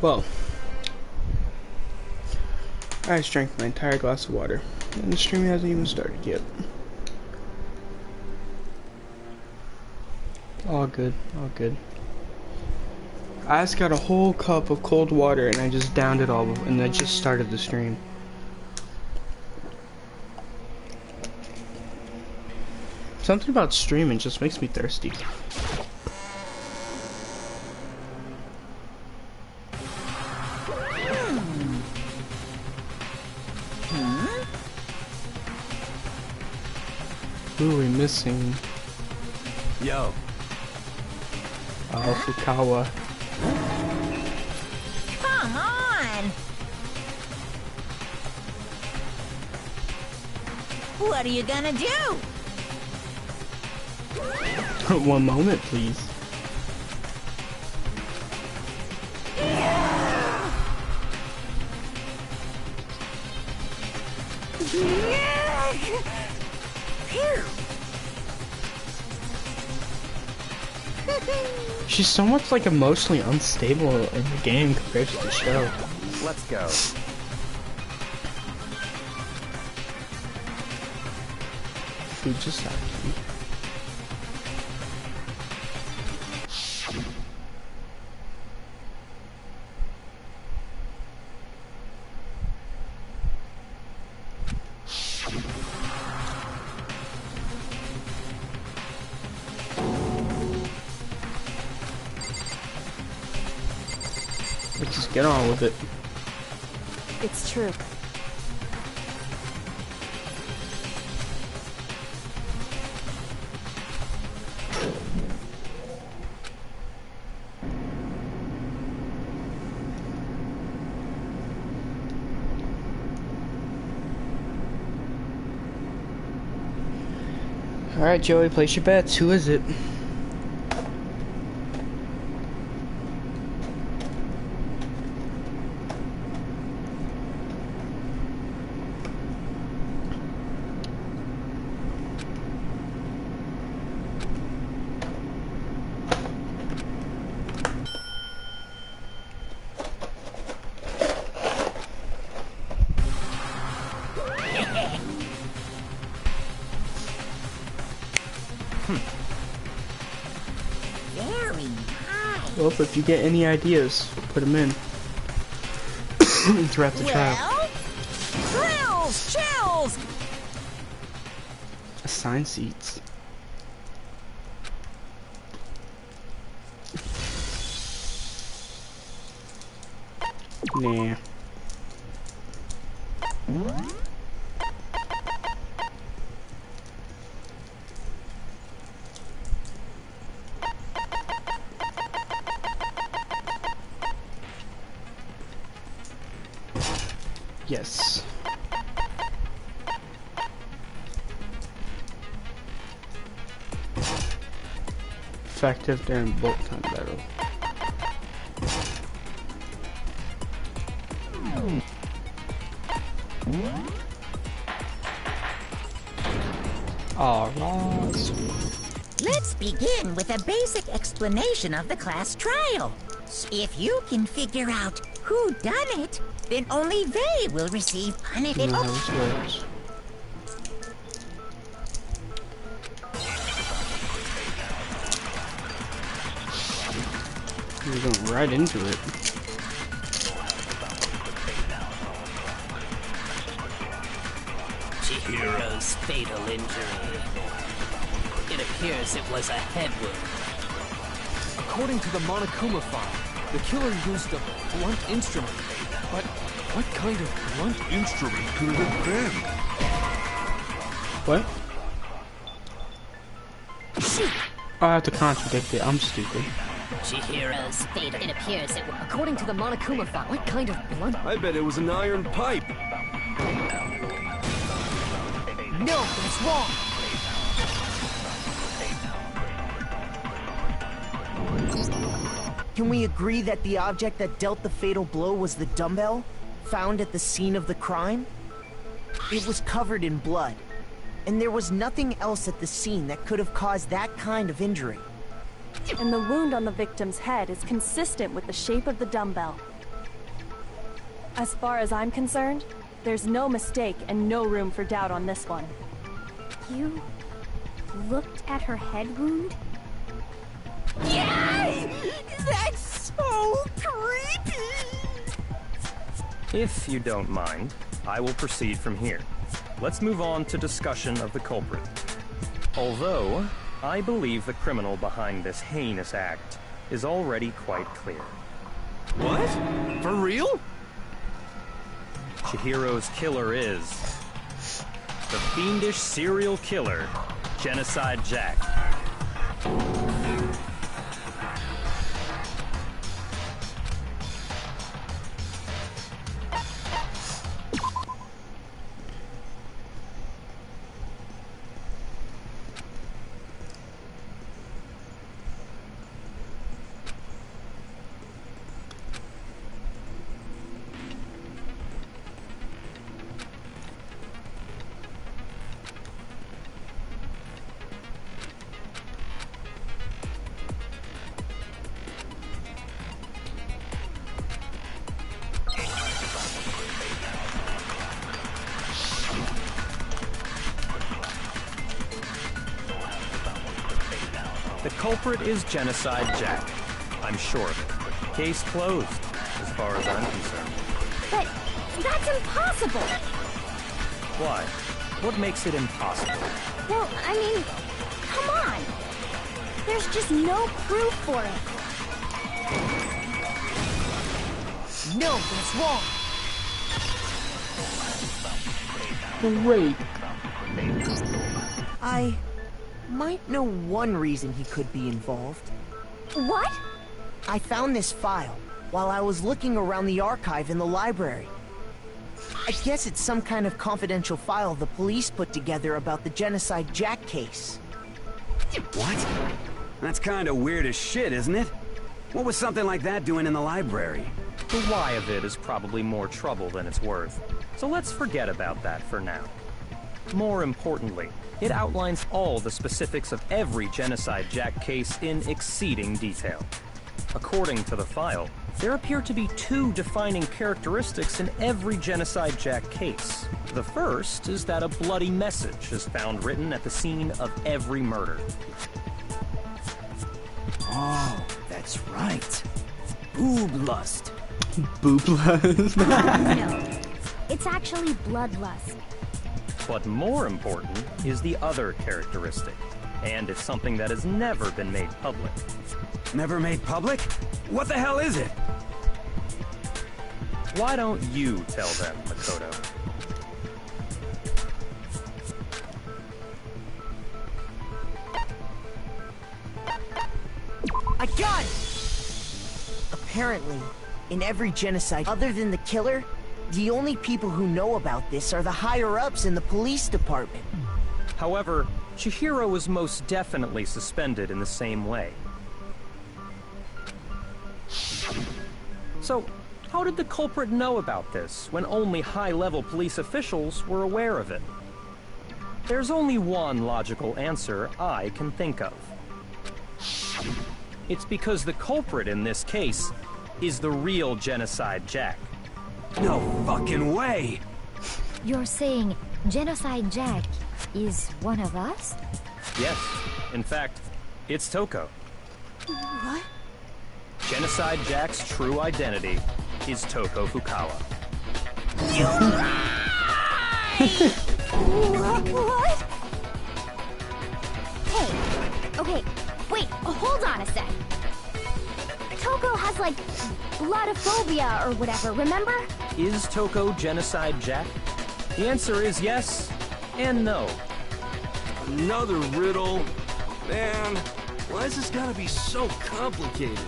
Well, I just drank my entire glass of water, and the stream hasn't even started yet. All good, all good. I just got a whole cup of cold water, and I just downed it all, and I just started the stream. Something about streaming just makes me thirsty. Who are we missing? Yo. Fukawa. Come on! What are you gonna do? One moment, please. She's so much like emotionally unstable in the game compared to the show. Let's go. Fujisaki. Let's just get on with it. It's true. Alright, Joey, place your bets. Who is it? Very nice. Well, if you get any ideas, put them in. Throughout the trial. Thrills, chills. Assign seats. Nah. Yes. Effective during bullet time battle. Alright. Let's begin with a basic explanation of the class trial. If you can figure out who done it, then only they will receive punishment. You know how this works. We're going right into it. Chihiro's fatal injury. It appears it was a head wound. According to the Monokuma file, the killer used a blunt instrument. But what kind of blunt instrument could it have been? What? I have to contradict it. I'm stupid. Chihiro's fatal. It appears it was. According to the Monokuma file, what kind of blunt? I bet it was an iron pipe. No, that's wrong. Can we agree that the object that dealt the fatal blow was the dumbbell, found at the scene of the crime? It was covered in blood, and there was nothing else at the scene that could have caused that kind of injury. And the wound on the victim's head is consistent with the shape of the dumbbell. As far as I'm concerned, there's no mistake and no room for doubt on this one. You looked at her head wound? Yay! That's so creepy! If you don't mind, I will proceed from here. Let's move on to discussion of the culprit. Although, I believe the criminal behind this heinous act is already quite clear. What? For real? Chihiro's killer is the fiendish serial killer, Genocide Jack. The culprit is Genocide Jack. I'm sure of it. Case closed, as far as I'm concerned. But that's impossible! Why? What makes it impossible? Well, I mean, come on! There's just no proof for it. No, that's wrong! Great. I might know one reason he could be involved. What? I found this file while I was looking around the archive in the library. I guess it's some kind of confidential file the police put together about the Genocide Jack case. What? That's kind of weird as shit, isn't it? What was something like that doing in the library? The why of it is probably more trouble than it's worth. So let's forget about that for now. More importantly, it outlines all the specifics of every Genocide Jack case in exceeding detail. According to the file, there appear to be two defining characteristics in every Genocide Jack case. The first is that a bloody message is found written at the scene of every murder. Oh, that's right. Boob lust. Boobless. No. It's actually bloodlust. But more important is the other characteristic, and it's something that has never been made public. Never made public? What the hell is it? Why don't you tell them, Makoto? I got it! Apparently, in every genocide other than the killer, the only people who know about this are the higher-ups in the police department. However, Chihiro was most definitely suspended in the same way. So, how did the culprit know about this when only high-level police officials were aware of it? There's only one logical answer I can think of. It's because the culprit in this case is the real Genocide Jack. No fucking way! You're saying Genocide Jack is one of us? Yes, in fact, it's Toko. What? Genocide Jack's true identity is Toko Fukawa. You lie! What? Hey, okay, wait, hold on a sec. Toko has, like, bloodophobia or whatever, remember? Is Toko Genocide Jack? The answer is yes and no. Another riddle? Man, why is this gotta be so complicated?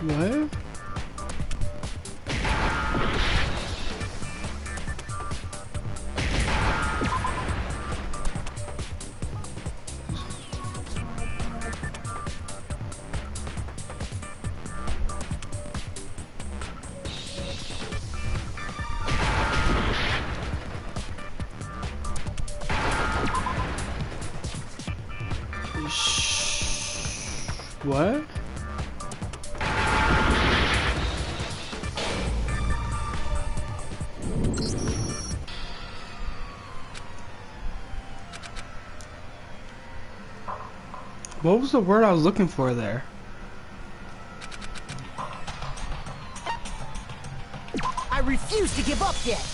What? What? What was the word I was looking for there? I refuse to give up yet.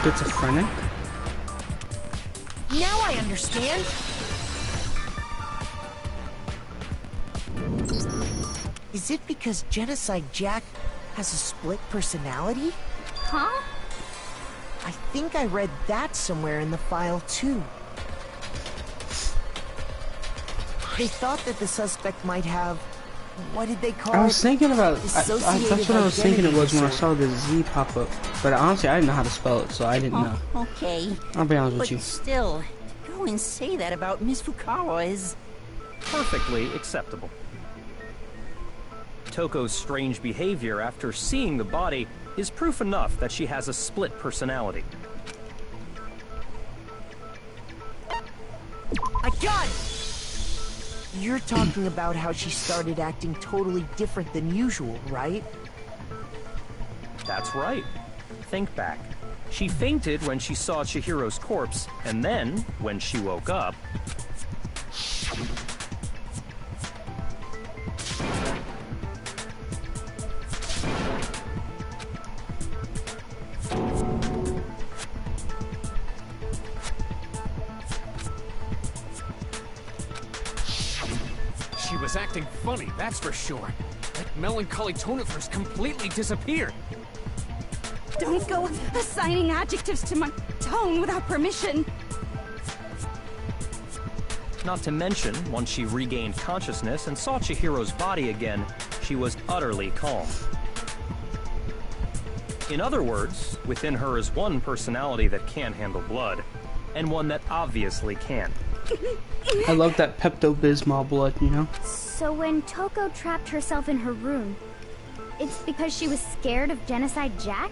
Schizophrenic? Now I understand. Is it because Genocide Jack has a split personality? Huh? I think I read that somewhere in the file too. They thought that the suspect might have... What did they call it? I was thinking about... that's what I was thinking it was when I saw the Z pop up. But honestly, I didn't know how to spell it, so I didn't know. Okay. I'll be honest with But you. still, to go and say that about Miss Fukawa is... Perfectly acceptable. Toko's strange behavior after seeing the body is proof enough that she has a split personality. I got it! You're talking about how she started acting totally different than usual, right? That's right. Think back. She fainted when she saw Chihiro's corpse, and then, when she woke up... She was acting funny, that's for sure. That melancholy tone of hers completely disappeared. Don't go assigning adjectives to my tone without permission. Not to mention, once she regained consciousness and saw Chihiro's body again, she was utterly calm. In other words, within her is one personality that can't handle blood, and one that obviously can. I love that Pepto-Bismol blood, you know? So when Toko trapped herself in her room, it's because she was scared of Genocide Jack?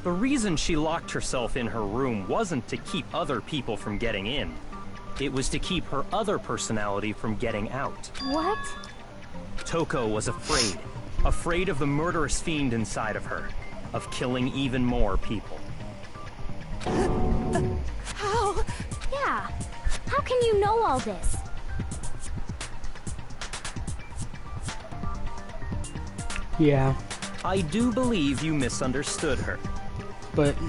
The reason she locked herself in her room wasn't to keep other people from getting in. It was to keep her other personality from getting out. What? Toko was afraid. Afraid of the murderous fiend inside of her. Of killing even more people. How? Yeah. How can you know all this? Yeah. I do believe you misunderstood her. But I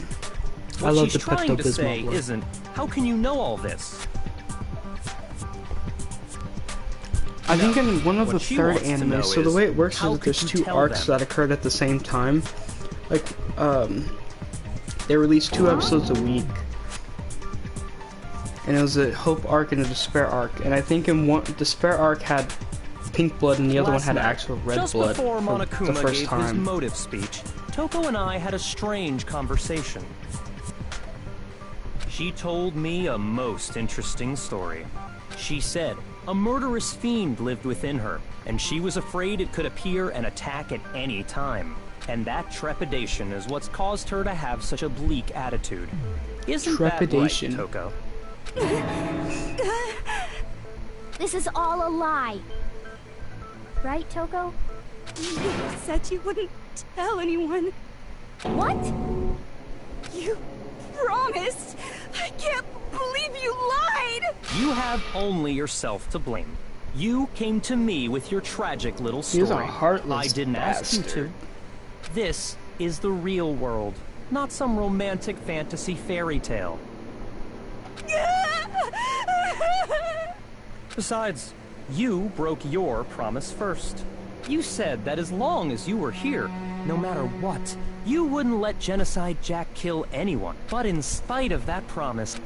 What love she's the trying to say Pepto-Bismol blood. isn't, how can you know all this? I think in one of What the she third wants to know animes, so the is, way it works how is that there's could you two tell arcs them? that occurred at the same time. Like, they release 2 episodes a week. and it was a hope arc and a despair arc. And I think in one, despair arc had pink blood, and the other one had actual red just blood before for the Monokuma first gave time. his motive speech, Toko and I had a strange conversation. She told me a most interesting story. She said a murderous fiend lived within her, and she was afraid it could appear and attack at any time. And that trepidation is what's caused her to have such a bleak attitude. Isn't Trepidation. that right, Toko? This is all a lie. Right, Toko? You said you wouldn't tell anyone. What? You promised. I can't believe you lied. You have only yourself to blame. You came to me with your tragic little story. He's a heartless I didn't ask you to. This is the real world, not some romantic fantasy fairy tale. Besides, you broke your promise first. You said that as long as you were here, no matter what, you wouldn't let Genocide Jack kill anyone. But in spite of that promise,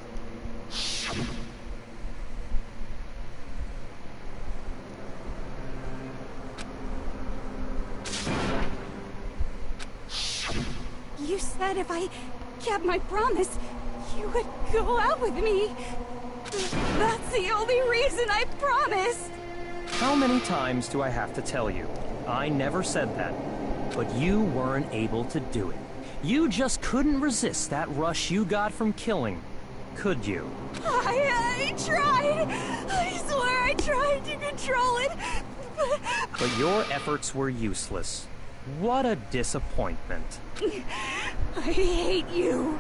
You said if I kept my promise, you would go out with me. That's the only reason I promised. how many times do I have to tell you? I never said that. But you weren't able to do it. You just couldn't resist that rush you got from killing, could you? I tried. I swear I tried to control it. But your efforts were useless. What a disappointment. I hate you.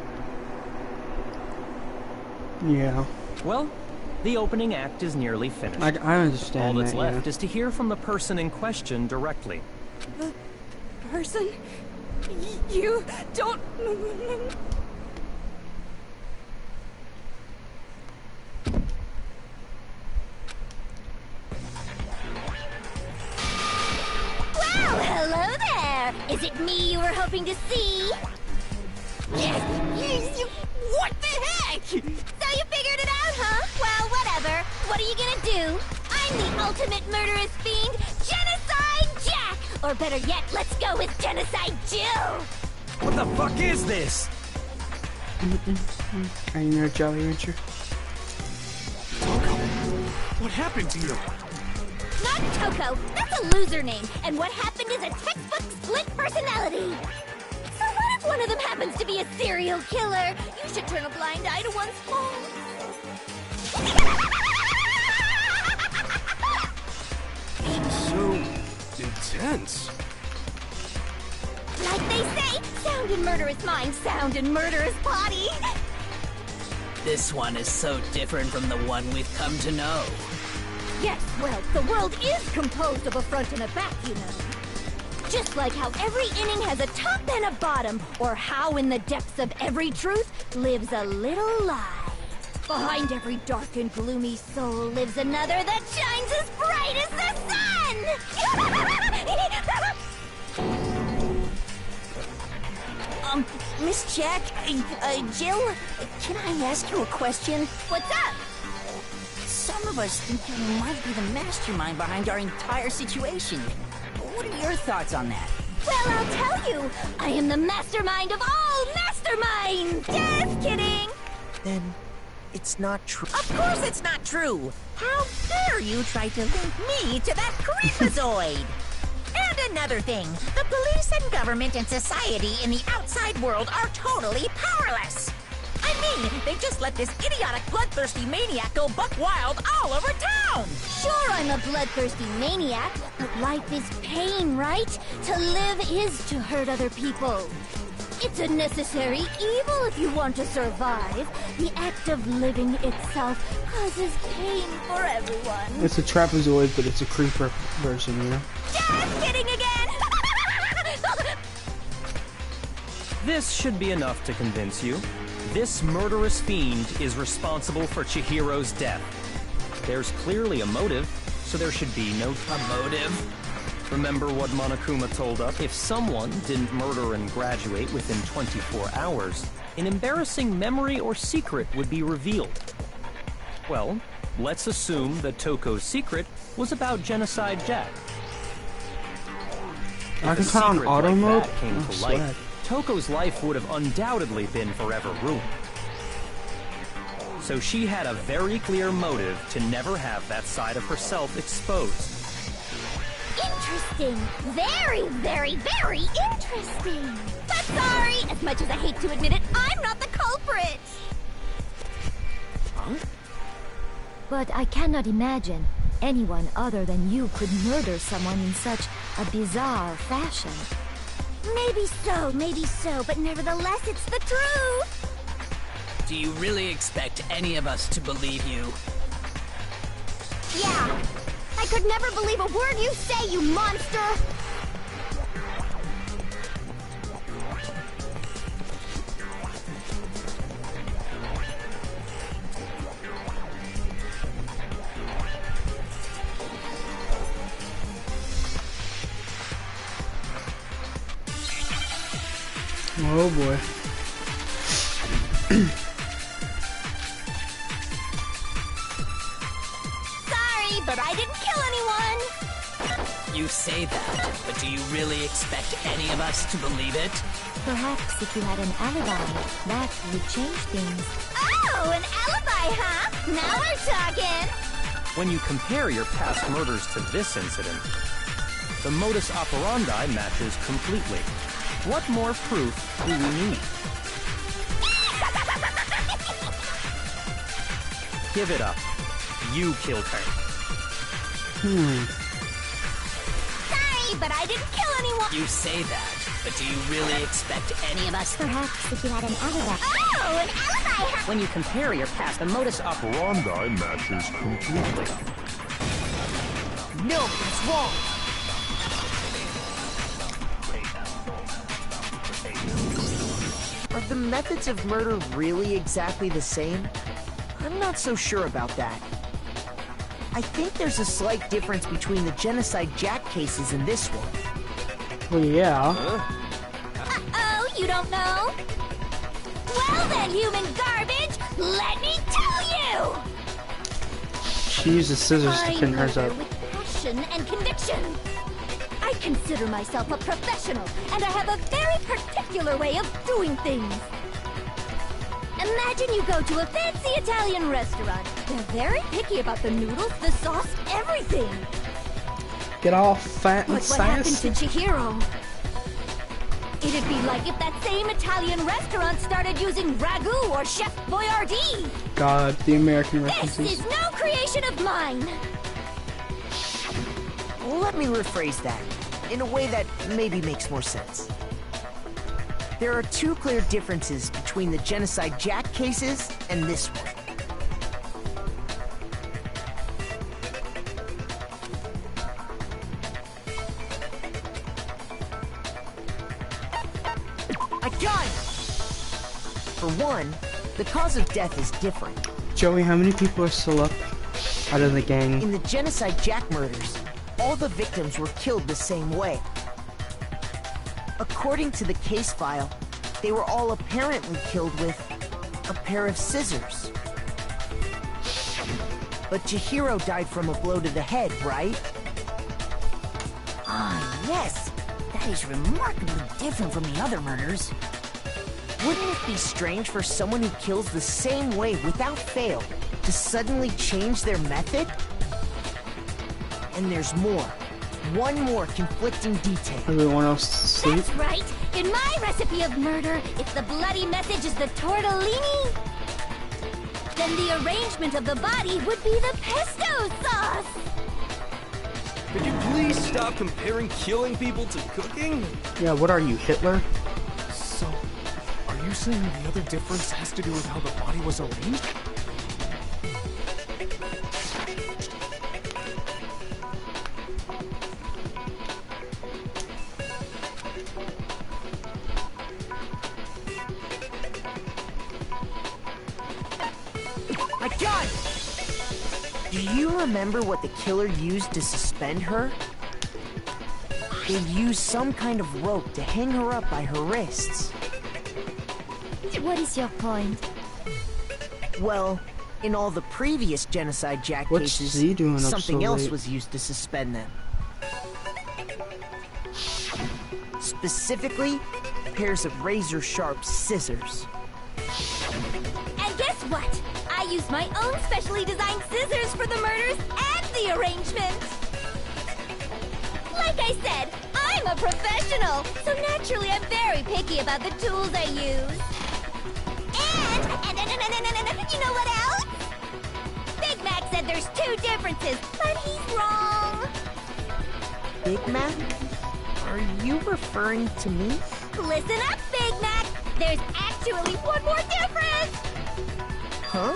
Yeah. Well, the opening act is nearly finished. I understand All that's that, left yeah. is to hear from the person in question directly. The person? You don't... Well, hello there! Is it me you were hoping to see? What the heck? So you figured it out, huh? Well, whatever. What are you gonna do? I'm the ultimate murderous fiend, Genocide Jack! Or better yet, let's go with Genocide Jill! What the fuck is this? Are you near Jolly Rancher? What happened to you? Not Toko. That's a loser name. And what happened is a textbook split personality. So what if one of them happens to be a serial killer? You should turn a blind eye to one's fault. So intense. Like they say, sound in murderous mind, sound in murderous body. This one is so different from the one we've come to know. Yes, well, the world is composed of a front and a back, you know. Just like how every inning has a top and a bottom, or how in the depths of every truth lives a little lie. Behind every dark and gloomy soul lives another that shines as bright as the sun! Miss Jack, Jill, can I ask you a question? What's up? Some of us think you might be the mastermind behind our entire situation. What are your thoughts on that? Well, I'll tell you. I am the mastermind of all masterminds! Just kidding! Then it's not true. Of course it's not true! How dare you try to link me to that creepazoid? And another thing, the police and government and society in the outside world are totally powerless! I mean, they just let this idiotic, bloodthirsty maniac go buck wild all over town! Sure, I'm a bloodthirsty maniac, but life is pain, right? To live is to hurt other people. It's a necessary evil if you want to survive. The act of living itself causes pain for everyone. It's a trapezoid, but it's a creeper version, you know? Just kidding again! This should be enough to convince you. This murderous fiend is responsible for Chihiro's death. There's clearly a motive, so there should be no... A motive? Remember what Monokuma told us? If someone didn't murder and graduate within 24 hours, an embarrassing memory or secret would be revealed. Well, let's assume that Toko's secret was about Genocide Jack. I If can a put on secret auto like mode? that came Oh, to light, swag. Toko's life would have undoubtedly been forever ruined. So she had a very clear motive to never have that side of herself exposed. Interesting. Very, very, very interesting. But sorry, as much as I hate to admit it, I'm not the culprit. Huh? But I cannot imagine anyone other than you could murder someone in such a bizarre fashion. Maybe so, but nevertheless, it's the truth. Do you really expect any of us to believe you? Yeah. I could never believe a word you say, you monster! Oh boy. Sorry, but I didn't kill anyone! You say that, but do you really expect any of us to believe it? Perhaps if you had an alibi, that would change things. Oh, an alibi, huh? Now we're talking! When you compare your past murders to this incident, the modus operandi matches completely. What more proof do we need? Give it up. You killed her. Sorry, but I didn't kill anyone! You say that, but do you really expect any of us? Perhaps if you had an alibi. Oh, an alibi, huh? When you compare your past, the modus operandi matches completely. No, it's wrong. Are the methods of murder really exactly the same? I'm not so sure about that. I think there's a slight difference between the Genocide Jack cases and this one. Well, yeah. Uh-oh, you don't know? Well then, human garbage, let me tell you! She uses scissors to pin hers up. With passion and conviction. I consider myself a professional, and I have a very particular way of doing things. Imagine you go to a fancy Italian restaurant. They're very picky about the noodles, the sauce, everything. Get all fat and But what happened to sassy. Chihiro? It'd be like if that same Italian restaurant started using ragu or Chef Boyardee. God, the American This references. is no creation of mine. Let me rephrase that in a way that maybe makes more sense. There are two clear differences between the Genocide Jack cases and this one. I got it! For one, the cause of death is different. Joey, how many people are still up out of the gang? In the Genocide Jack murders, all the victims were killed the same way. According to the case file, they were all apparently killed with a pair of scissors. But Chihiro died from a blow to the head, right? Ah, yes. That is remarkably different from the other murders. Wouldn't it be strange for someone who kills the same way without fail to suddenly change their method? And there's more. One more conflicting detail. Everyone else asleep? That's right. In my recipe of murder, if the bloody message is the tortellini, then the arrangement of the body would be the pesto sauce. Could you please stop comparing killing people to cooking? Yeah, what are you, Hitler? So, are you saying the other difference has to do with how the body was arranged? I got it! Do you remember what the killer used to suspend her? They used some kind of rope to hang her up by her wrists. What is your point? Well, In all the previous genocide Jack What's cases, Z doing up something so else late? was used to suspend them. Specifically, pairs of razor-sharp scissors. And guess what? I used my own specially designed scissors for the murders and the arrangement. Like I said, I'm a professional, so naturally I'm very picky about the tools I use. And you know what else? Big Mac said there's 2 differences, but he's wrong. Big Mac? Are you referring to me? Listen up, Big Mac. There's actually one more difference. Huh?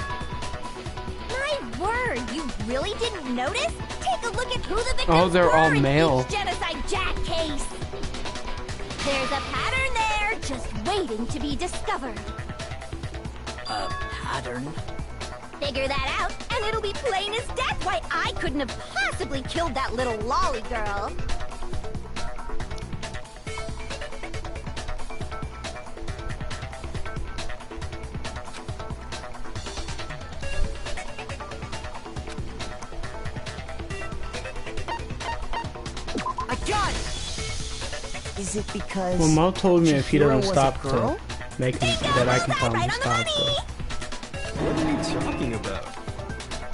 My word, you really didn't notice? Take a look at who the victims they're all were in male. each genocide Jack case. There's a pattern there, just waiting to be discovered. A pattern? Figure that out, and it'll be plain as death why I couldn't have possibly killed that little lolly girl. I got it! Is it because... Well, Mo told me if he Chihiro doesn't was a stop girl? to make him, that I can tell him to stop. So. What are you talking about?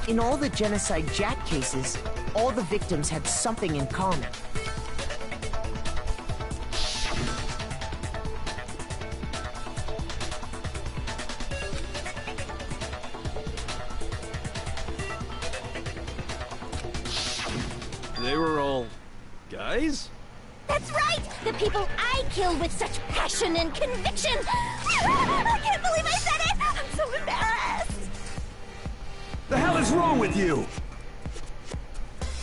In all the genocide Jack cases, all the victims had something in common. They were all guys? That's right! The people I killed with such passion and conviction! I can't believe I said it! I'm so embarrassed! The hell is wrong with you?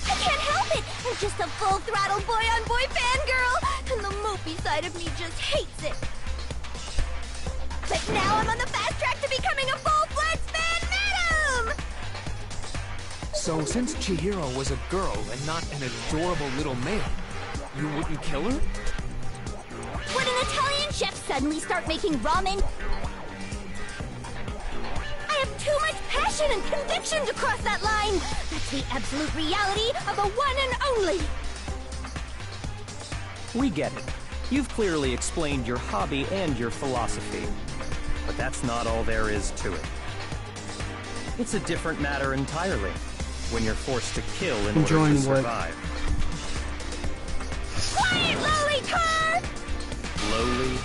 I can't help it! I'm just a full-throttle boy-on-boy fangirl! And the mopey side of me just hates it! But now I'm on the fast track to becoming a full-fledged fan madam! So since Chihiro was a girl and not an adorable little male, you wouldn't kill her? Would an Italian chef suddenly start making ramen? I have too much passion and conviction to cross that line! That's the absolute reality of the one and only! We get it. You've clearly explained your hobby and your philosophy. But that's not all there is to it. It's a different matter entirely, when you're forced to kill in order Enjoying to what? survive. Quiet, lowly cur! Lowly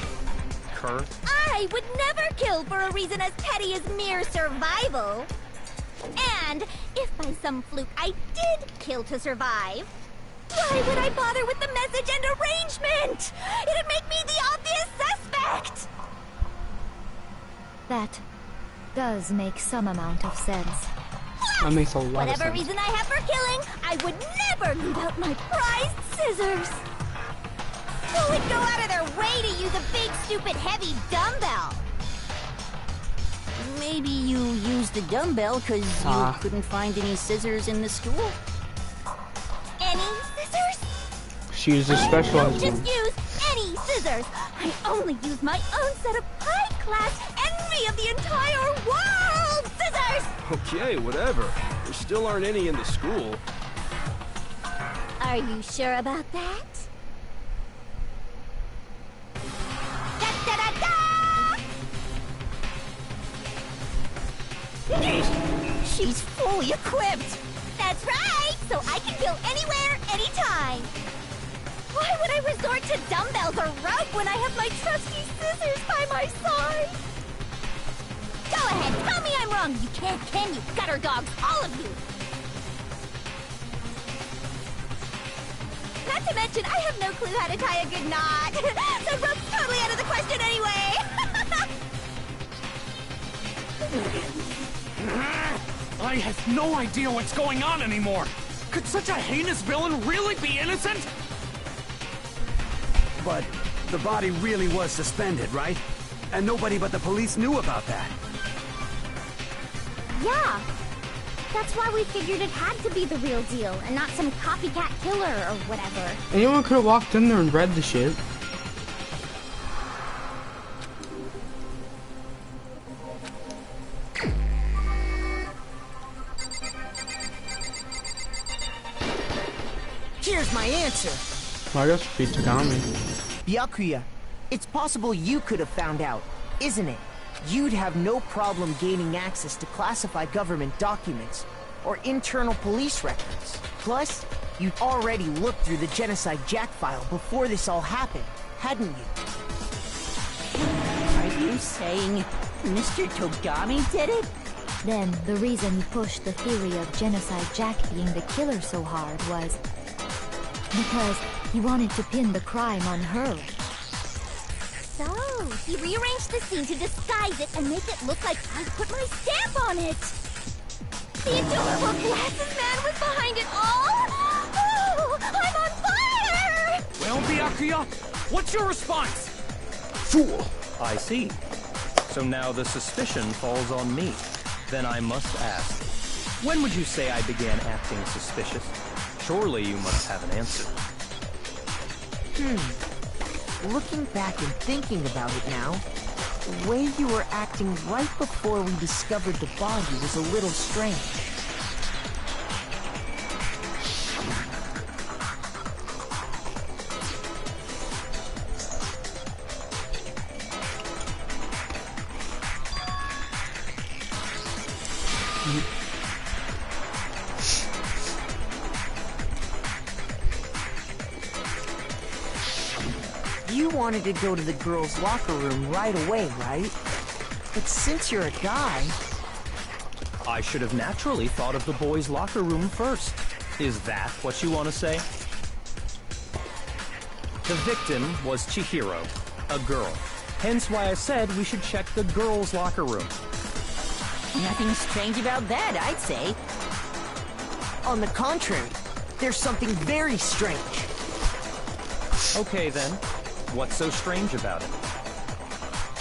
cur? I would never kill for a reason as petty as mere survival. And if by some fluke I did kill to survive, why would I bother with the message and arrangement? It'd make me the obvious suspect! That does make some amount of sense. That makes a lot of Whatever sense. reason I have for killing, I would never leave out my prized scissors. Who would go out of their way to use a big, stupid, heavy dumbbell? Maybe you used the dumbbell because you couldn't find any scissors in the school. Any scissors? She uses specialized Just ones. use any scissors. I only use my own set of high-class envy of the entire world scissors. Okay, whatever. There still aren't any in the school. Are you sure about that? She's fully equipped! That's right! So I can go anywhere, anytime! Why would I resort to dumbbells or rope when I have my trusty scissors by my side? Go ahead, tell me I'm wrong! You can't, can you? Gutter dogs, all of you! Not to mention, I have no clue how to tie a good knot! So rope's totally out of the question anyway! I have no idea what's going on anymore! Could such a heinous villain really be innocent? But the body really was suspended, right? And nobody but the police knew about that. Yeah. That's why we figured it had to be the real deal and not some copycat killer or whatever. Anyone could have walked in there and read the shit. answer. Well, I guess be Tagami. Byakuya, it's possible you could have found out, isn't it? You'd have no problem gaining access to classified government documents or internal police records. Plus, you'd already looked through the Genocide Jack file before this all happened, hadn't you? Are you saying Mr. Togami did it? Then, the reason he pushed the theory of Genocide Jack being the killer so hard was because he wanted to pin the crime on her. So, he rearranged the scene to disguise it and make it look like I put my stamp on it! The adorable glasses man was behind it all! Oh, I'm on fire! Well, Byakuya, what's your response? Fool! I see. So now the suspicion falls on me. Then I must ask, when would you say I began acting suspicious? Surely you must have an answer. Looking back and thinking about it now, the way you were acting right before we discovered the body was a little strange. You wanted to go to the girls' locker room right away, right? But since you're a guy... I should have naturally thought of the boys' locker room first. Is that what you want to say? The victim was Chihiro, a girl. Hence why I said we should check the girls' locker room. Nothing strange about that, I'd say. On the contrary, there's something very strange. Okay then, what's so strange about it?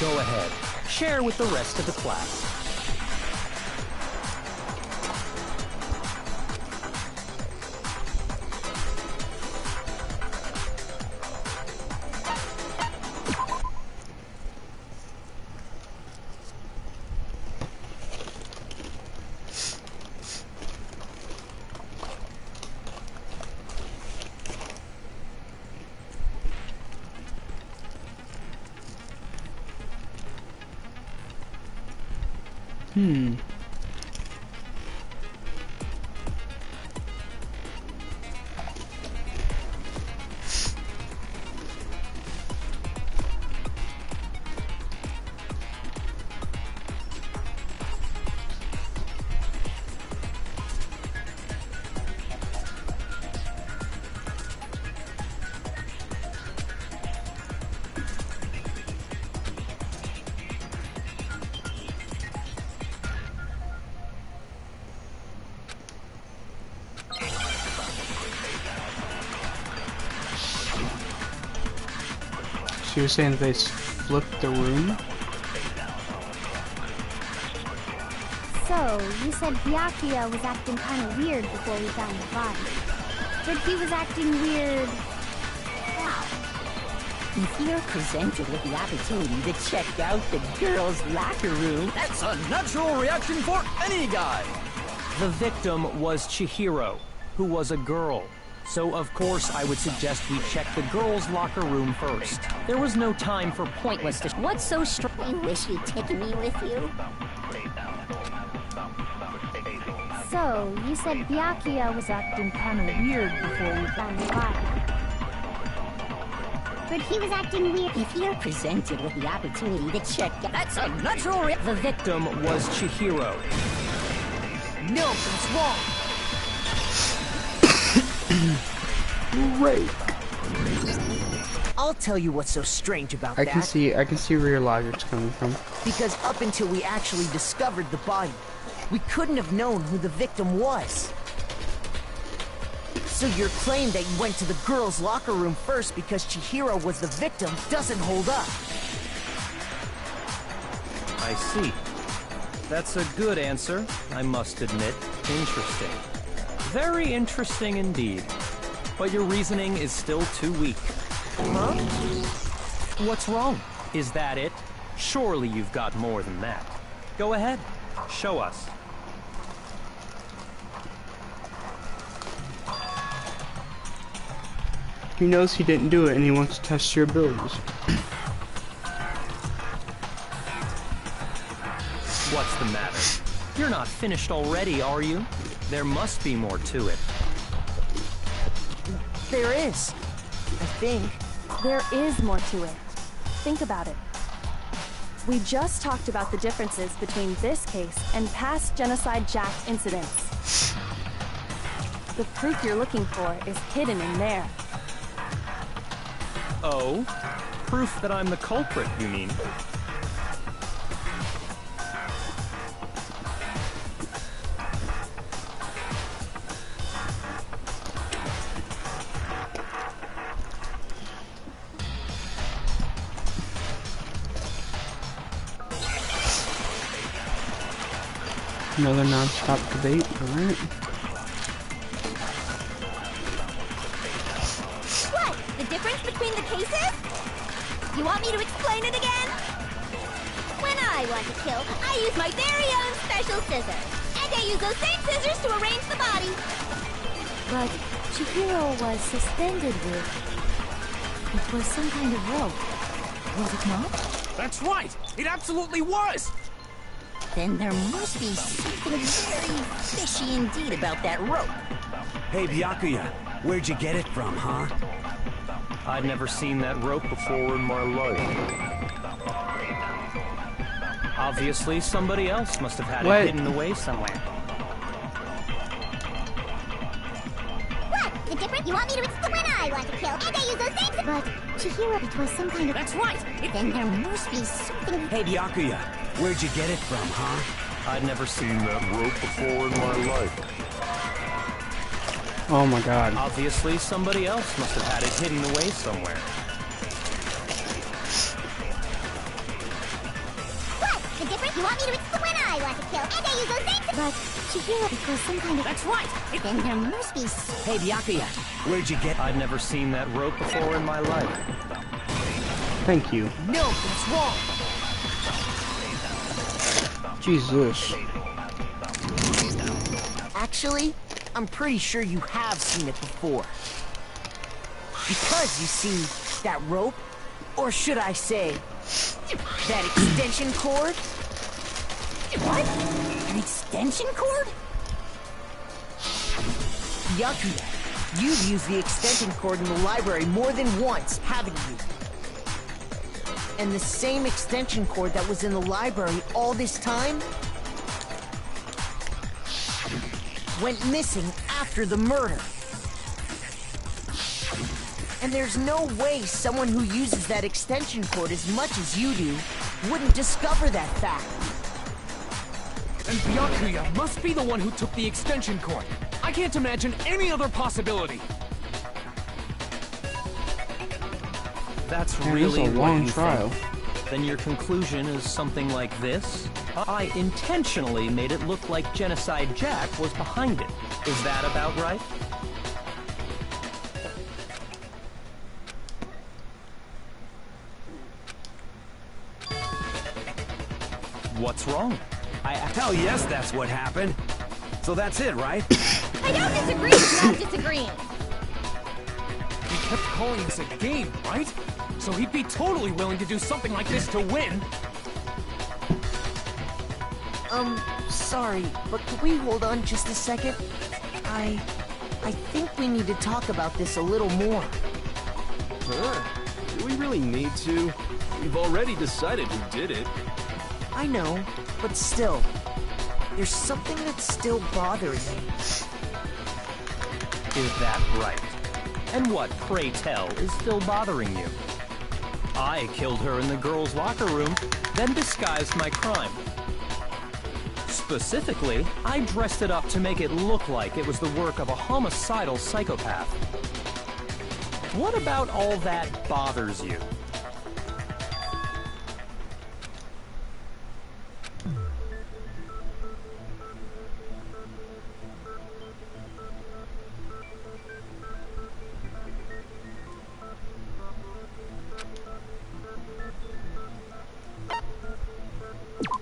Go ahead, share with the rest of the class. So you're saying that they flipped the room? So, you said Byakuya was acting kind of weird before we found the body. But he was acting weird... how? If you're presented with the opportunity to check out the girls' locker room... That's a natural reaction for any guy! The victim was Chihiro, who was a girl. So of course I would suggest we check the girls' locker room first. There was no time for pointless What's so strange? I wish you'd taken me with you. So, you said Byakuya was acting kind of weird before we found the body. But he was acting weird. If you're presented with the opportunity to check out... That's a natural reaction! The victim was Chihiro. No, it's wrong! Great. I'll tell you what's so strange about I that. can see where your logic's coming from. Because up until we actually discovered the body, we couldn't have known who the victim was. So your claim that you went to the girls' locker room first because Chihiro was the victim doesn't hold up. I see. That's a good answer, I must admit. Interesting. Very interesting indeed. But your reasoning is still too weak. Huh? What's wrong? Is that it? Surely you've got more than that. Go ahead. Show us. He knows he didn't do it and he wants to test your abilities. What's the matter? You're not finished already, are you? There must be more to it. There is. I think. There is more to it. Think about it. We just talked about the differences between this case and past Genocide Jack incidents. The proof you're looking for is hidden in there. Oh? Proof that I'm the culprit, you mean? Another non-stop debate, alright. What? The difference between the cases? You want me to explain it again? When I want to kill, I use my very own special scissors. And I use those same scissors to arrange the body. But Chihiro was suspended with... It was some kind of rope. Was it not? That's right! It absolutely was! Then there must be something very fishy indeed about that rope. Hey, Byakuya, where'd you get it from, huh? I'd never seen that rope before in my life. Obviously, somebody else must have had it hidden away somewhere. What? The difference? You want me to explain? When I want to kill, and I use those same... But Chihiro, it was some kind of... That's right! Then there must be something... Hey, Byakuya, where'd you get it from, huh? I'd never seen that rope before in my life. Oh my god. Obviously, somebody else must have had it hidden away somewhere. What? The difference? You want me to explain? When I want to kill, and I use those same... But Chihiro, it was some kind of... That's right! Then there must be... Hey, Byakuya, where'd you get... I'd never seen that rope before in my life. Thank you. No, that's wrong. Jesus. Actually, I'm pretty sure you have seen it before. Because, you see, that rope, or should I say, that extension cord? What? An extension cord? Byakuya, you've used the extension cord in the library more than once, haven't you? And the same extension cord that was in the library all this time went missing after the murder. And there's no way someone who uses that extension cord as much as you do wouldn't discover that fact. And Byakuya must be the one who took the extension cord. I can't imagine any other possibility. That's Man, really this is a what long you trial. think. Then your conclusion is something like this? I intentionally made it look like Genocide Jack was behind it. Is that about right? What's wrong? Hell yes, that's what happened. So that's it, right? I don't disagree with not disagreeing. He kept calling this a game, right? So he'd be totally willing to do something like this to win. Sorry, but could we hold on just a second? I think we need to talk about this a little more. Huh? Do we really need to? We've already decided who did it. I know, but still, there's something that's still bothering me. Is that right? And what, pray tell, is still bothering you? I killed her in the girls' locker room, then disguised my crime. Specifically, I dressed it up to make it look like it was the work of a homicidal psychopath. What about all that bothers you?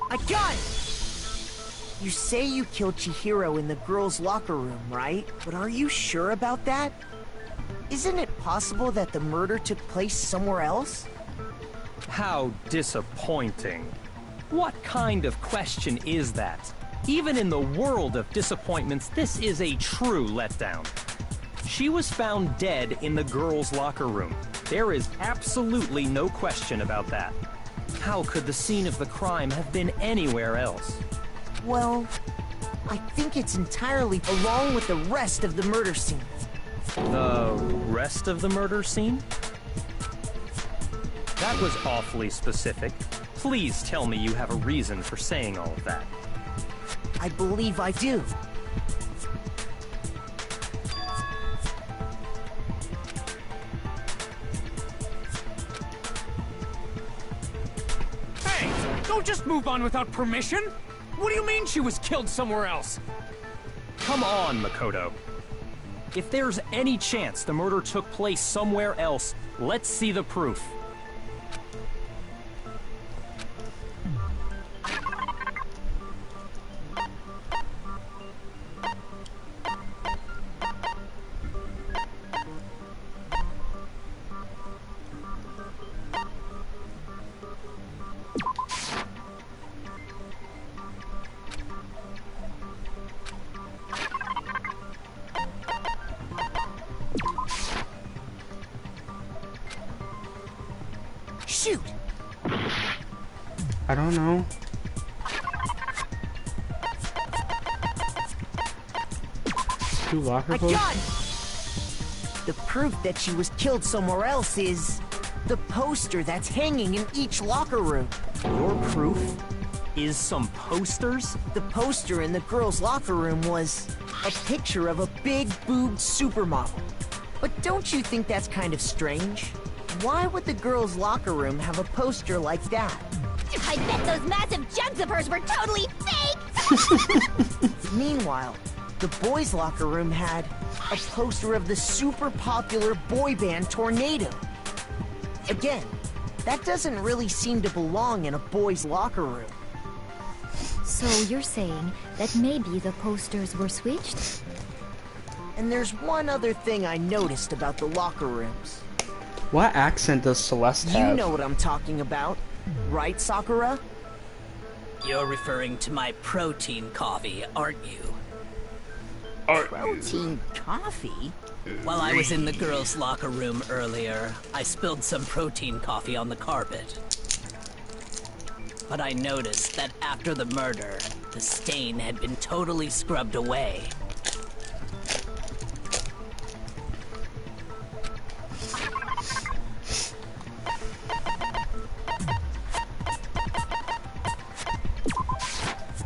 I got it! You say you killed Chihiro in the girls' locker room, right? But are you sure about that? Isn't it possible that the murder took place somewhere else? How disappointing. What kind of question is that? Even in the world of disappointments, this is a true letdown. She was found dead in the girls' locker room. There is absolutely no question about that. How could the scene of the crime have been anywhere else? Well, I think it's entirely along with the rest of the murder scene. The rest of the murder scene? That was awfully specific. Please tell me you have a reason for saying all of that. I believe I do. Hey! Don't just move on without permission! What do you mean she was killed somewhere else? Come on, Makoto. If there's any chance the murder took place somewhere else, let's see the proof. Shoot! I don't know. Two locker I codes? got it! The proof that she was killed somewhere else is the poster that's hanging in each locker room. Your proof is some posters? The poster in the girls' locker room was a picture of a big-boobed supermodel. But don't you think that's kind of strange? Why would the girls' locker room have a poster like that? I bet those massive jugs of hers were totally fake! Meanwhile, the boys' locker room had a poster of the super popular boy band Tornado. Again, that doesn't really seem to belong in a boys' locker room. So you're saying that maybe the posters were switched? And there's one other thing I noticed about the locker rooms. What accent does Celeste have? You know what I'm talking about, right, Sakura? You're referring to my protein coffee, aren't you? Protein coffee? While I was in the girls' locker room earlier, I spilled some protein coffee on the carpet. But I noticed that after the murder, the stain had been totally scrubbed away.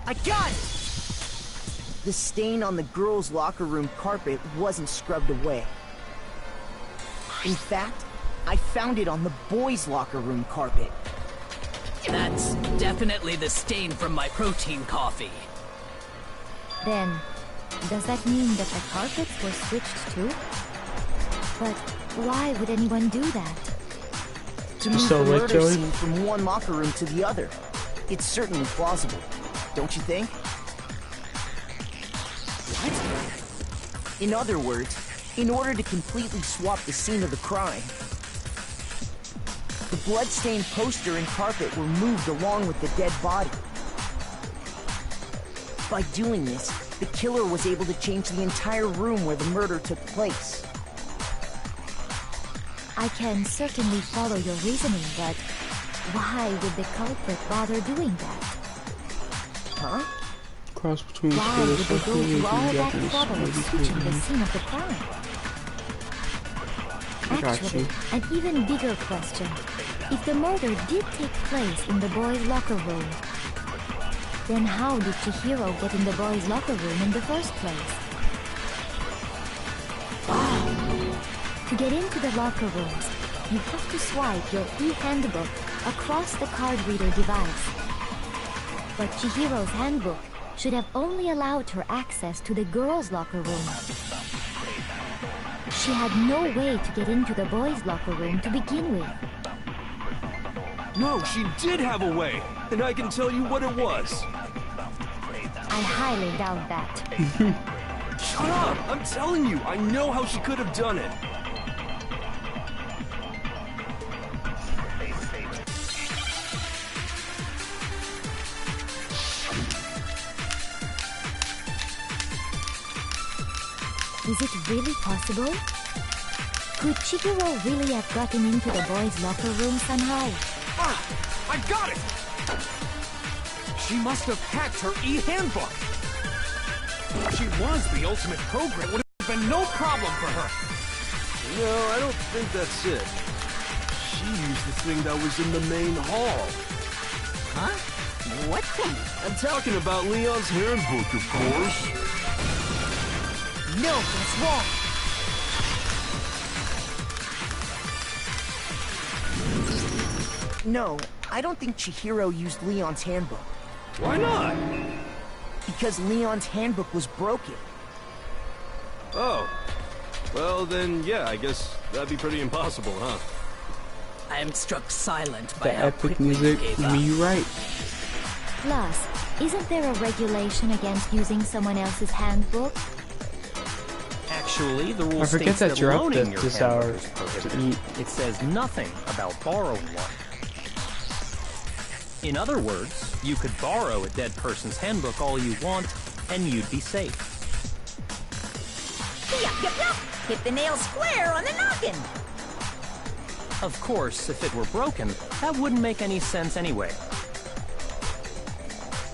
I got it! The stain on the girls' locker room carpet wasn't scrubbed away. In fact, I found it on the boys' locker room carpet. That's definitely the stain from my protein coffee. Then, does that mean that the carpets were switched too? But why would anyone do that? To move the murder scene from one locker room to the other. It's certainly plausible, don't you think? What? In other words, in order to completely swap the scene of the crime, the blood-stained poster and carpet were moved along with the dead body. By doing this, the killer was able to change the entire room where the murder took place. I can certainly follow your reasoning, but why would the culprit bother doing that? Huh? Cross between why would they go through all that trouble of switching the scene of the crime? Actually, an even bigger question. If the murder did take place in the boys' locker room, then how did Chihiro get in the boys' locker room in the first place? To get into the locker rooms, you have to swipe your e-handbook across the card reader device. But Chihiro's handbook should have only allowed her access to the girls' locker room. She had no way to get into the boys' locker room to begin with. No, she did have a way, and I can tell you what it was. I highly doubt that. Shut up! I'm telling you, I know how she could have done it. Is it really possible? Could Chihiro really have gotten into the boys' locker room somehow? Ah! I got it! She must have hacked her e-handbook! If she was the ultimate program, it would have been no problem for her! No, I don't think that's it. She used the thing that was in the main hall. Huh? What thing? I'm talking about Leon's handbook, of course. No, that's wrong. No, I don't think Chihiro used Leon's handbook. Why not? Because Leon's handbook was broken. Oh. Well, then, yeah, I guess that'd be pretty impossible, huh? I am struck silent by The how epic quickly you music, gave up. me right. Plus, isn't there a regulation against using someone else's handbook? Actually, the rule I forget states that that you're up loaning your this handbook hour is to prohibited. eat. It says nothing about borrowing one. In other words, you could borrow a dead person's handbook all you want, and you'd be safe. Yup, yup, yup. Hit the nail square on the noggin. Of course, if it were broken, that wouldn't make any sense anyway.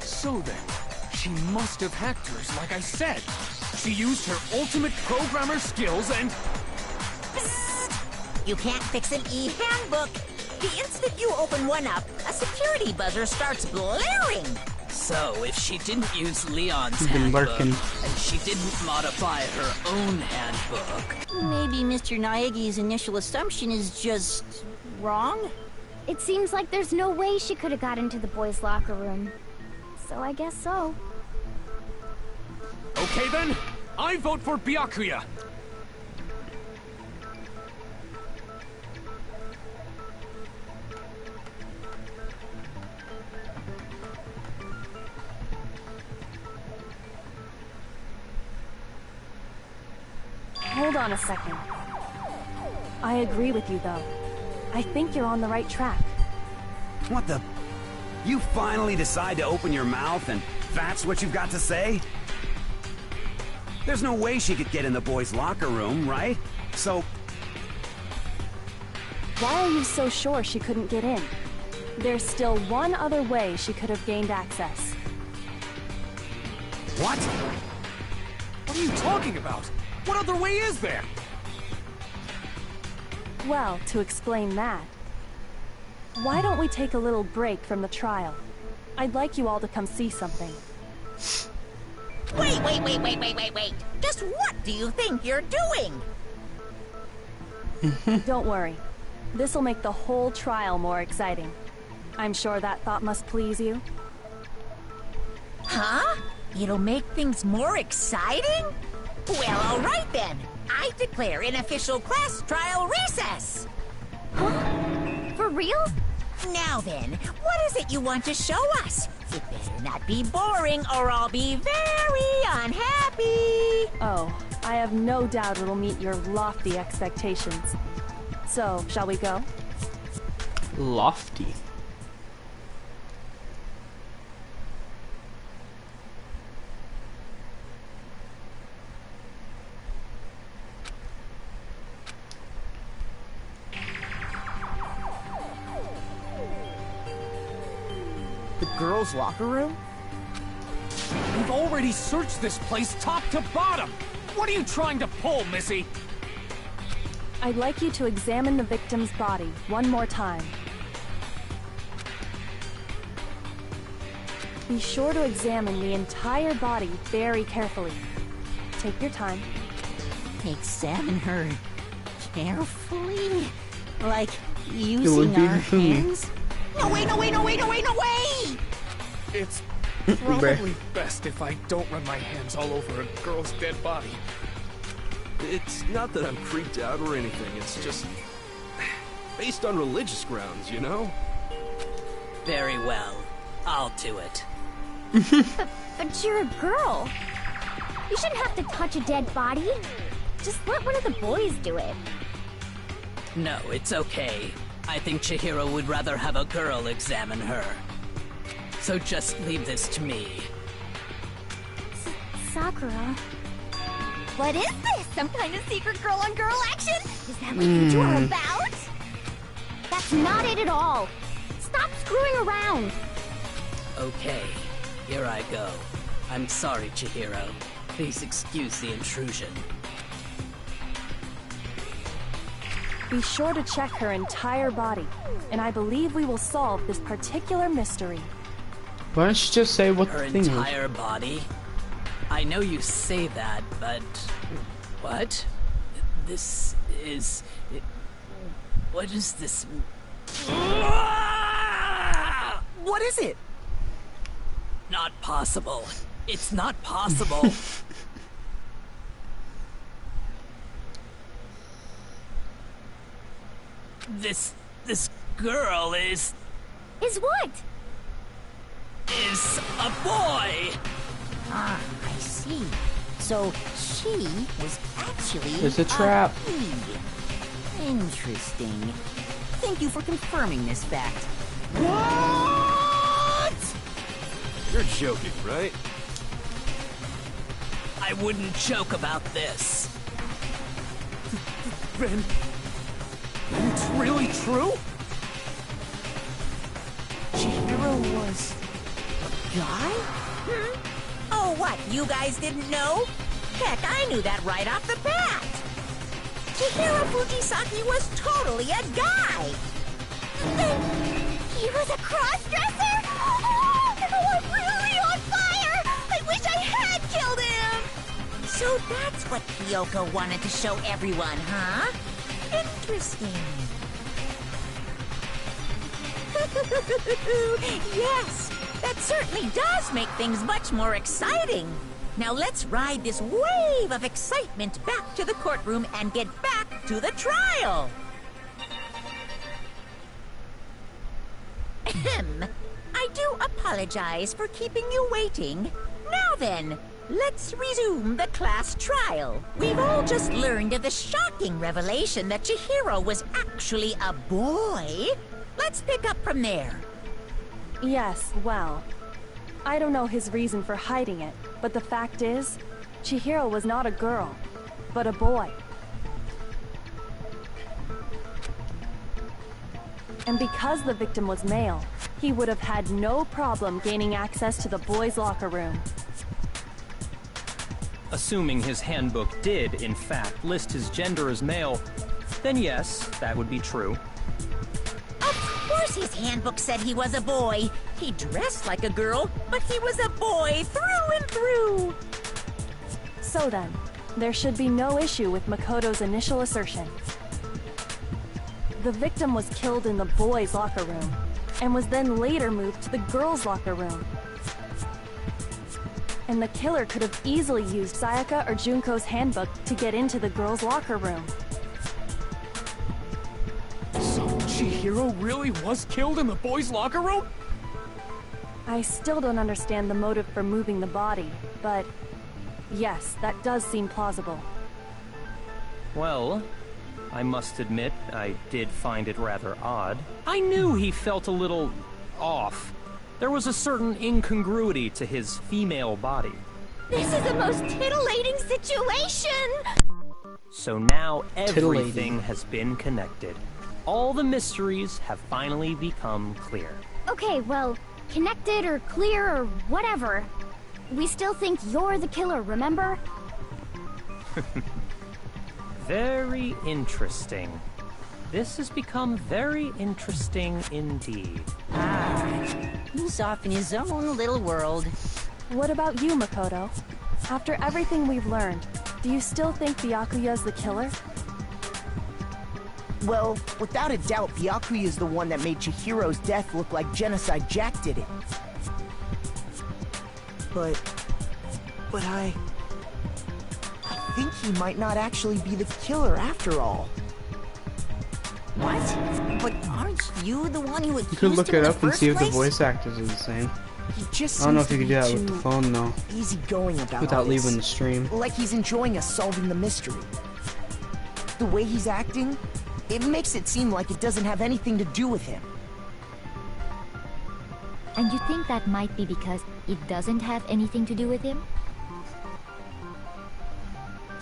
So then, she must have hacked hers, like I said. She used her ultimate programmer skills and... Psst. You can't fix an e-handbook. The instant you open one up, a security buzzer starts blaring. So, if she didn't use Leon's You've been handbook, working. and she didn't modify her own handbook... Maybe Mr. Naegi's initial assumption is just... wrong? It seems like there's no way she could have got into the boys' locker room. So I guess so. Okay then, I vote for Byakuya. Hold on a second. I agree with you, though. I think you're on the right track. What the... You finally decide to open your mouth and that's what you've got to say? There's no way she could get in the boys' locker room, right? So... Why are you so sure she couldn't get in? There's still one other way she could have gained access. What? What are you talking about? What other way is there? Well, to explain that, why don't we take a little break from the trial? I'd like you all to come see something. Wait. Just what do you think you're doing? Don't worry. This'll make the whole trial more exciting. I'm sure that thought must please you. Huh? It'll make things more exciting? Well, all right then. I declare an official class trial recess. Huh? For real? Now then, what is it you want to show us? It better not be boring or I'll be very unhappy. Oh, I have no doubt it'll meet your lofty expectations. So, shall we go? Lofty. The girls' locker room? We've already searched this place top to bottom! What are you trying to pull, Missy? I'd like you to examine the victim's body one more time. Be sure to examine the entire body very carefully. Take your time. Examine her carefully? Like would using be our for me. hands? No way! It's probably best if I don't run my hands all over a girl's dead body. It's not that I'm creeped out or anything, it's just... based on religious grounds, you know? Very well. I'll do it. But you're a girl. You shouldn't have to touch a dead body. Just let one of the boys do it. No, it's okay. I think Chihiro would rather have a girl examine her. So just leave this to me. Sakura. What is this? Some kind of secret girl-on-girl action? Is that what you two are about? That's not it at all. Stop screwing around. Okay, here I go. I'm sorry, Chihiro. Please excuse the intrusion. Be sure to check her entire body, and I believe we will solve this particular mystery. Why don't you just say what Her the thing entire body? I know you say that, but... What? This is... What is this? What is it? Not possible. It's not possible. This girl is what? Is a boy! Ah, I see. So she was actually It's a trap. he. Interesting. Thank you for confirming this fact. What? You're joking, right? I wouldn't joke about this. Then it's really true? Chihiro was a guy? Oh, what? You guys didn't know? Heck, I knew that right off the bat. Chihiro Fujisaki was totally a guy. He was a cross-dresser? Oh, I'm really on fire! I wish I had killed him! So that's what Kyoko wanted to show everyone, huh? Interesting. Yes, that certainly does make things much more exciting. Now let's ride this wave of excitement back to the courtroom and get back to the trial. Ahem. I do apologize for keeping you waiting. Now then, let's resume the class trial. We've all just learned of the shocking revelation that Chihiro was actually a boy. Let's pick up from there. Yes, well, I don't know his reason for hiding it, but the fact is, Chihiro was not a girl, but a boy. And because the victim was male, he would have had no problem gaining access to the boys' locker room. Assuming his handbook did, in fact, list his gender as male, then yes, that would be true. Of course his handbook said he was a boy. He dressed like a girl, but he was a boy through and through. So then, there should be no issue with Makoto's initial assertion. The victim was killed in the boys' locker room, and was then later moved to the girls' locker room. And the killer could have easily used Sayaka or Junko's handbook to get into the girls' locker room. So Chihiro really was killed in the boys' locker room? I still don't understand the motive for moving the body, but yes, that does seem plausible. Well, I must admit, I did find it rather odd. I knew he felt a little off. There was a certain incongruity to his female body. This is the most titillating situation! So now everything Titillating. has been connected. All the mysteries have finally become clear. Okay, well, connected or clear or whatever. We still think you're the killer, remember? Very interesting. This has become very interesting indeed. He's off in his own little world. What about you, Makoto? After everything we've learned, do you still think Byakuya's the killer? Well, without a doubt, Byakuya is the one that made Chihiro's death look like Genocide Jack did it. But I think he might not actually be the killer after all. What? But aren't you the one who accused You could look him it in the up and first see if the place? voice actors are the same. He just I don't know if seems you could do to that be with the too phone though, easygoing about without all this. leaving the stream. Like he's enjoying us solving the mystery. The way he's acting, it makes it seem like it doesn't have anything to do with him. And you think that might be because it doesn't have anything to do with him?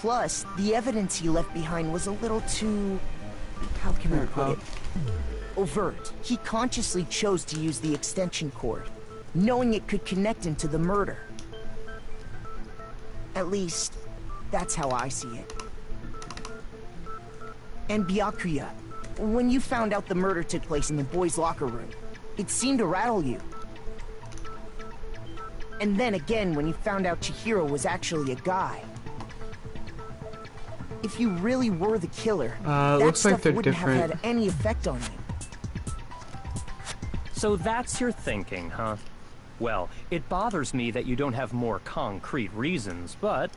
Plus, the evidence he left behind was a little too... how can I put it? Overt. He consciously chose to use the extension cord, knowing it could connect him to the murder. At least, that's how I see it. And Byakuya, when you found out the murder took place in the boys' locker room, it seemed to rattle you. And then again when you found out Chihiro was actually a guy. If you really were the killer, that looks like stuff they're wouldn't different. have had any effect on you. So that's your thinking, huh? Well, it bothers me that you don't have more concrete reasons, but...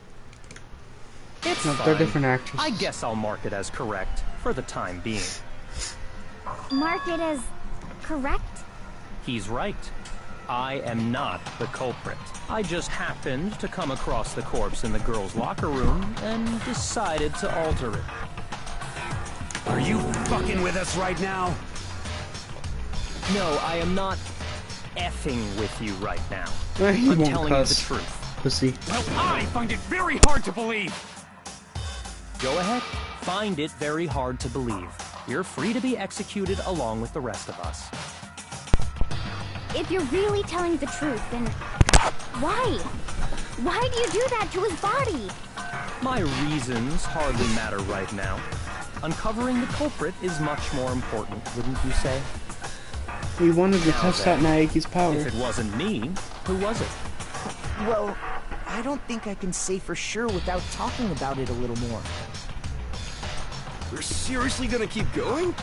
it's No, fine. they're different actors. I guess I'll mark it as correct, for the time being. Mark it as correct? He's right. I am not the culprit. I just happened to come across the corpse in the girls' locker room and decided to alter it. Are you fucking with us right now? No, I am not effing with you right now. He I'm won't telling you the cuss. truth. Pussy. Well, I find it very hard to believe. Go ahead. Find it very hard to believe. You're free to be executed along with the rest of us. If you're really telling the truth, then why? Why do you do that to his body? My reasons hardly matter right now. Uncovering the culprit is much more important, wouldn't you say? We wanted to Now test then, out Naeki's power. If it wasn't me, who was it? Well, I don't think I can say for sure without talking about it a little more. We're seriously gonna keep going?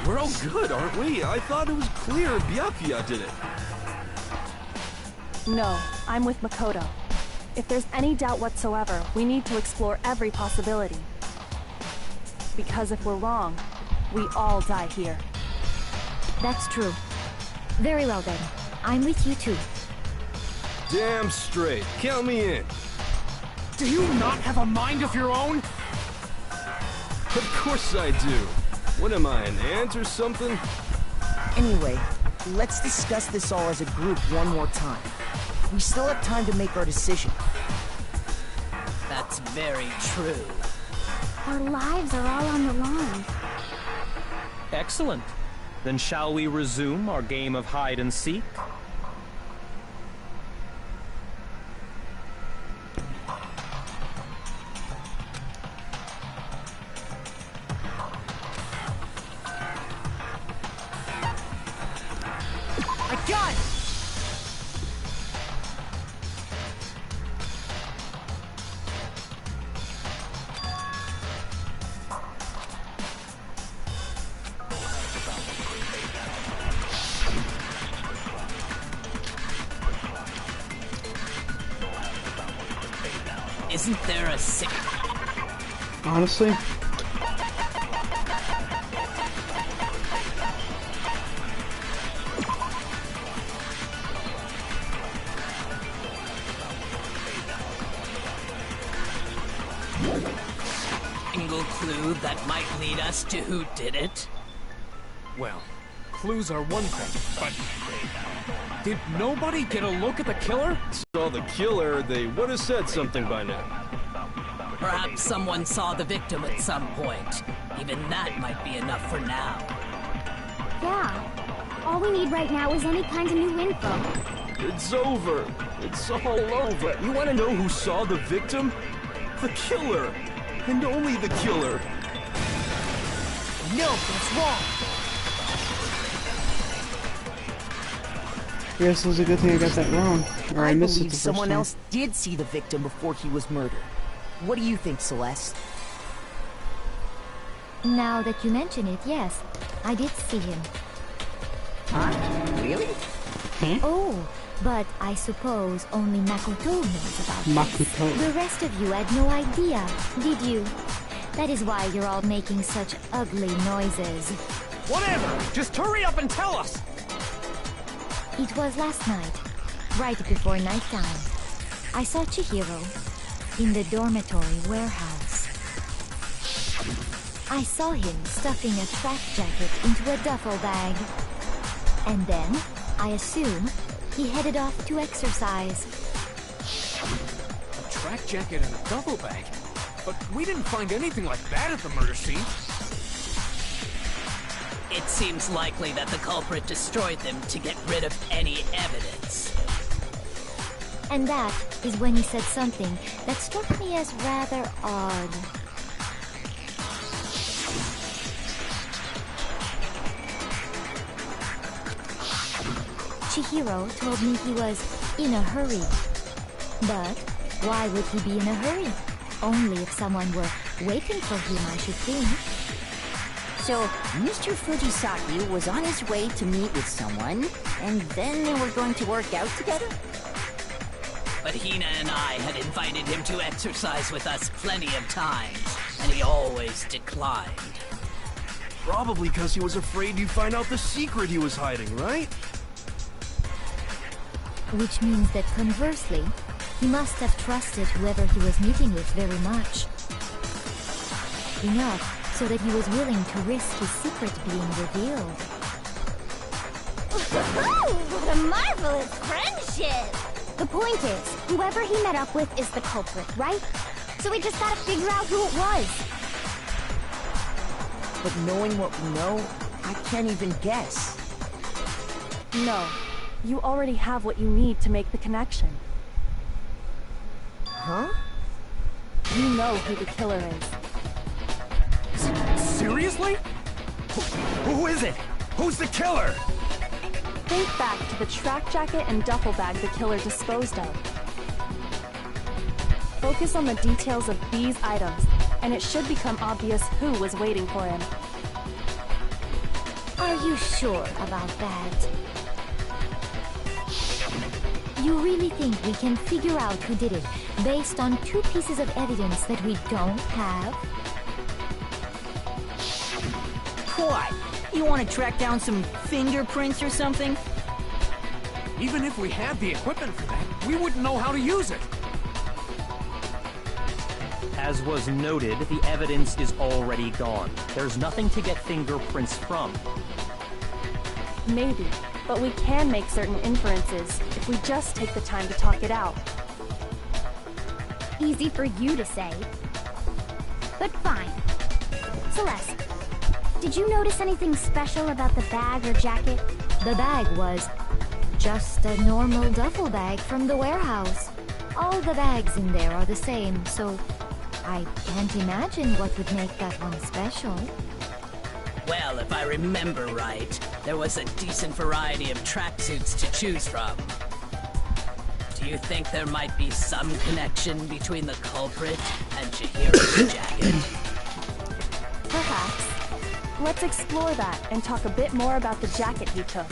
We're all good, aren't we? I thought it was clear Byakuya did it. No, I'm with Makoto. If there's any doubt whatsoever, we need to explore every possibility. Because if we're wrong, we all die here. That's true. Very well then. I'm with you too. Damn straight. Count me in. Do you not have a mind of your own? Of course I do. What am I, an ant or something? Anyway, let's discuss this all as a group one more time. We still have time to make our decision. That's very true. Our lives are all on the line. Excellent. Then shall we resume our game of hide and seek? I got it! Isn't there a sick... Honestly? single clue that might lead us to who did it? Well, clues are one thing, but... Did nobody get a look at the killer? Saw the killer, they would have said something by now. Perhaps someone saw the victim at some point. Even that might be enough for now. Yeah. All we need right now is any kind of new info. It's over. It's all over. You want to know who saw the victim? The killer. And only the killer. No, that's wrong. Yes, it was a good thing I got that wrong. Or I missed it believe the first someone time. else did see the victim before he was murdered. What do you think, Celeste? Now that you mention it, yes. I did see him. Huh? Really? Oh, but I suppose only Makoto knows about Makoto. this. The rest of you had no idea, did you? That is why you're all making such ugly noises. Whatever! Just hurry up and tell us! It was last night, right before nighttime. I saw Chihiro in the dormitory warehouse. I saw him stuffing a track jacket into a duffel bag. And then, I assume, he headed off to exercise. A track jacket and a duffel bag? but we didn't find anything like that at the murder scene. It seems likely that the culprit destroyed them to get rid of any evidence. And that is when he said something that struck me as rather odd. Chihiro told me he was in a hurry. But why would he be in a hurry? Only if someone were waiting for him, I should think. So, Mr. Fujisaki was on his way to meet with someone, and then they were going to work out together? But Hina and I had invited him to exercise with us plenty of times, and he always declined. Probably because he was afraid you'd find out the secret he was hiding, right? Which means that conversely, he must have trusted whoever he was meeting with very much. Enough so that he was willing to risk his secret being revealed. What a marvelous friendship! The point is, whoever he met up with is the culprit, right? So we just gotta figure out who it was. But knowing what we know, I can't even guess. No. You already have what you need to make the connection. Huh? You know who the killer is. Seriously? Who is it? Who's the killer? Think back to the track jacket and duffel bag the killer disposed of. Focus on the details of these items, and it should become obvious who was waiting for him. Are you sure about that? You really think we can figure out who did it based on 2 pieces of evidence that we don't have? What? You want to track down some fingerprints or something? Even if we had the equipment for that, we wouldn't know how to use it. As was noted, the evidence is already gone. There's nothing to get fingerprints from. Maybe, but we can make certain inferences if we just take the time to talk it out. Easy for you to say. But fine. Celeste, did you notice anything special about the bag or jacket? The bag was just a normal duffel bag from the warehouse. All the bags in there are the same, so I can't imagine what would make that one special. Well, if I remember right, there was a decent variety of tracksuits to choose from. Do you think there might be some connection between the culprit and Chihiro's jacket? Perhaps. Let's explore that and talk a bit more about the jacket he took.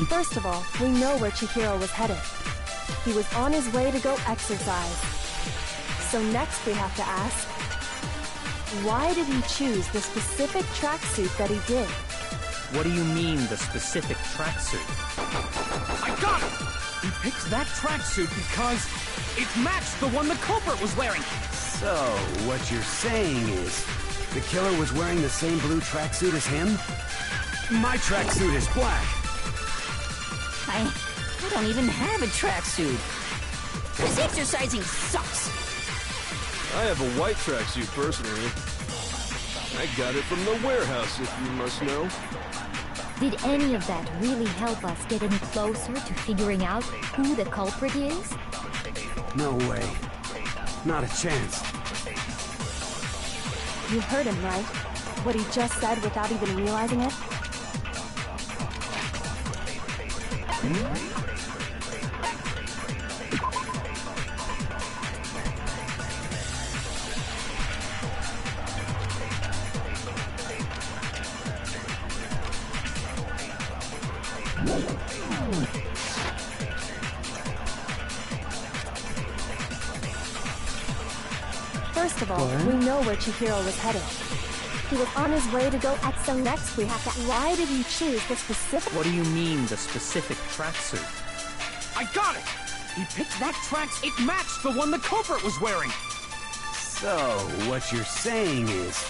First of all, we know where Chihiro was headed. He was on his way to go exercise. So next we have to ask, why did he choose the specific tracksuit that he did? What do you mean, the specific tracksuit? I got it! He picked that tracksuit because it matched the one the culprit was wearing. So, what you're saying is, the killer was wearing the same blue tracksuit as him? My tracksuit is black. I don't even have a tracksuit. This exercising sucks. I have a white tracksuit personally. I got it from the warehouse, if you must know. Did any of that really help us get any closer to figuring out who the culprit is? No way. Not a chance. You heard him, right? What he just said without even realizing it? First of all, we know where Chihiro was headed. He was on his way to go so next we have to... Why did he choose the specific... What do you mean, the specific tracksuit? I got it! He picked that tracks. It matched the one the culprit was wearing. So, what you're saying is,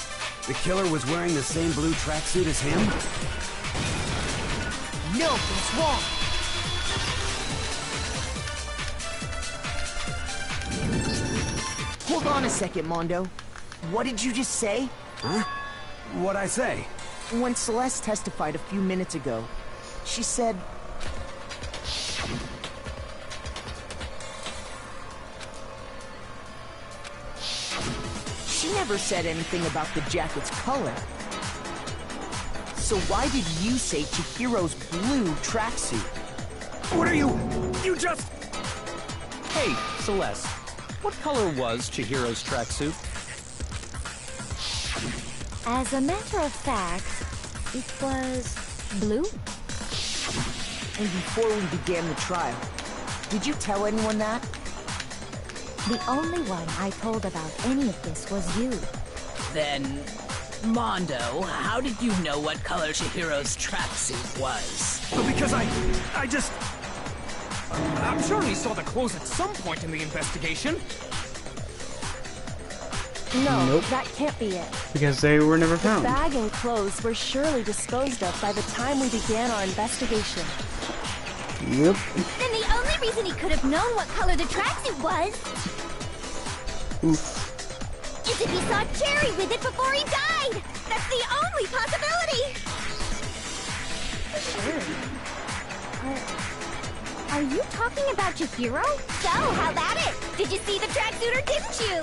the killer was wearing the same blue tracksuit as him? No, that's wrong. Hold on a second, Mondo. What did you just say? Huh? What'd I say? When Celeste testified a few minutes ago, she said... She never said anything about the jacket's color. So why did you say Chihiro's blue tracksuit? What are you... You just... Hey, Celeste. What color was Chihiro's tracksuit? As a matter of fact, it was blue. And before we began the trial, did you tell anyone that? The only one I told about any of this was you. Then, Mondo, how did you know what color Chihiro's tracksuit was? Because I just... I'm sure he saw the clothes at some point in the investigation. No, Nope. that can't be it. Because they were never The found. bag and clothes were surely disposed of by the time we began our investigation. Yep. Then the only reason he could have known what color the tracksuit was Oof. is if he saw Cherry with it before he died. That's the only possibility. Are you talking about Chihiro? So, how about it? Did you see the tracksuit or didn't you?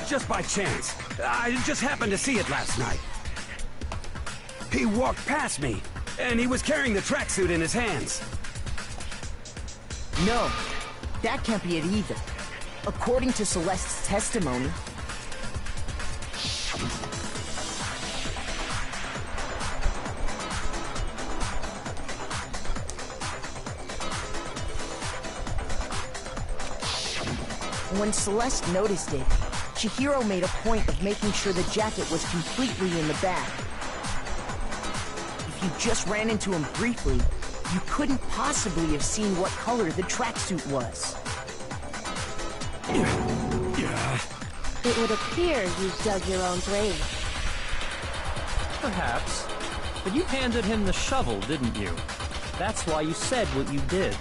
Just by chance. I just happened to see it last night. He walked past me, and he was carrying the tracksuit in his hands. No, that can't be it either. According to Celeste's testimony, when Celeste noticed it, Chihiro made a point of making sure the jacket was completely in the bag. If you just ran into him briefly, you couldn't possibly have seen what color the tracksuit was. Yeah. It would appear you dug your own grave. Perhaps. But you handed him the shovel, didn't you? That's why you said what you did.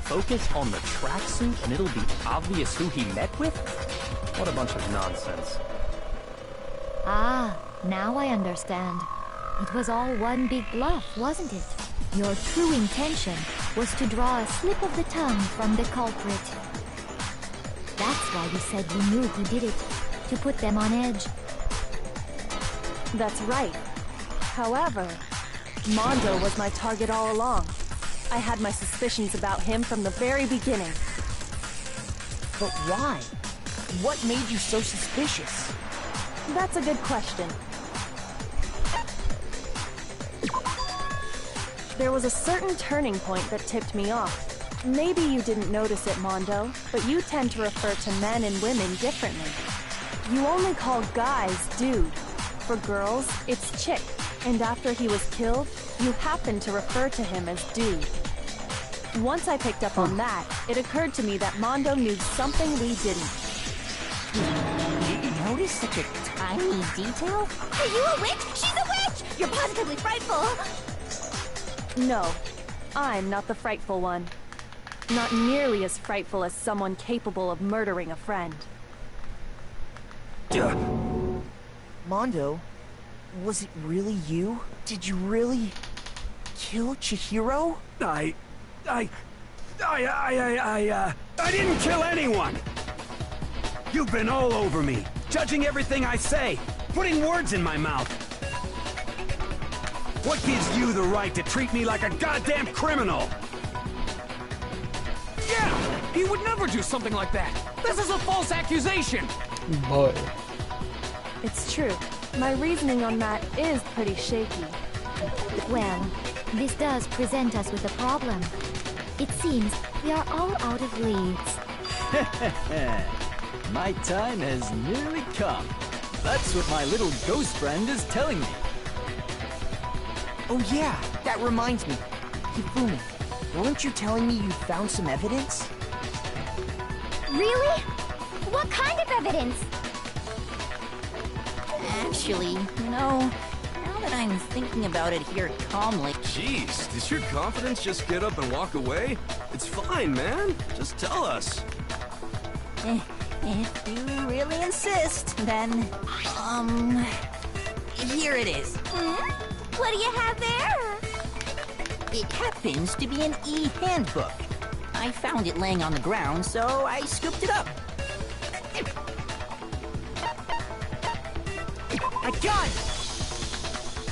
Focus on the tracksuit and it'll be obvious who he met with? What a bunch of nonsense. Ah, now I understand. It was all one big bluff, wasn't it? Your true intention was to draw a slip of the tongue from the culprit. That's why you said you knew who did it, to put them on edge. That's right. However, Mondo was my target all along. I had my suspicions about him from the very beginning. But why? What made you so suspicious? That's a good question. There was a certain turning point that tipped me off. Maybe you didn't notice it, Mondo, but you tend to refer to men and women differently. You only call guys dude. For girls, it's chick. And after he was killed, you happened to refer to him as dude. Once I picked up on that, it occurred to me that Mondo knew something we didn't. You noticed such a tiny detail? Are you a witch? She's a witch! You're positively frightful! No, I'm not the frightful one. Not nearly as frightful as someone capable of murdering a friend. Mondo, was it really you? Did you really kill Chihiro? I didn't kill anyone! You've been all over me, judging everything I say, putting words in my mouth. What gives you the right to treat me like a goddamn criminal? Yeah! He would never do something like that! This is a false accusation! Boy. It's true. My reasoning on that is pretty shaky. Well, this does present us with a problem. It seems we are all out of leads. My time has nearly come. That's what my little ghost friend is telling me. Oh yeah, that reminds me. Hifumi, weren't you telling me you found some evidence? Really? What kind of evidence? Actually, now that I'm thinking about it here calmly... Jeez, does your confidence just get up and walk away? It's fine, man. Just tell us. If you really insist, then... Here it is. What do you have there? It happens to be an e-handbook. I found it laying on the ground, so I scooped it up. My God!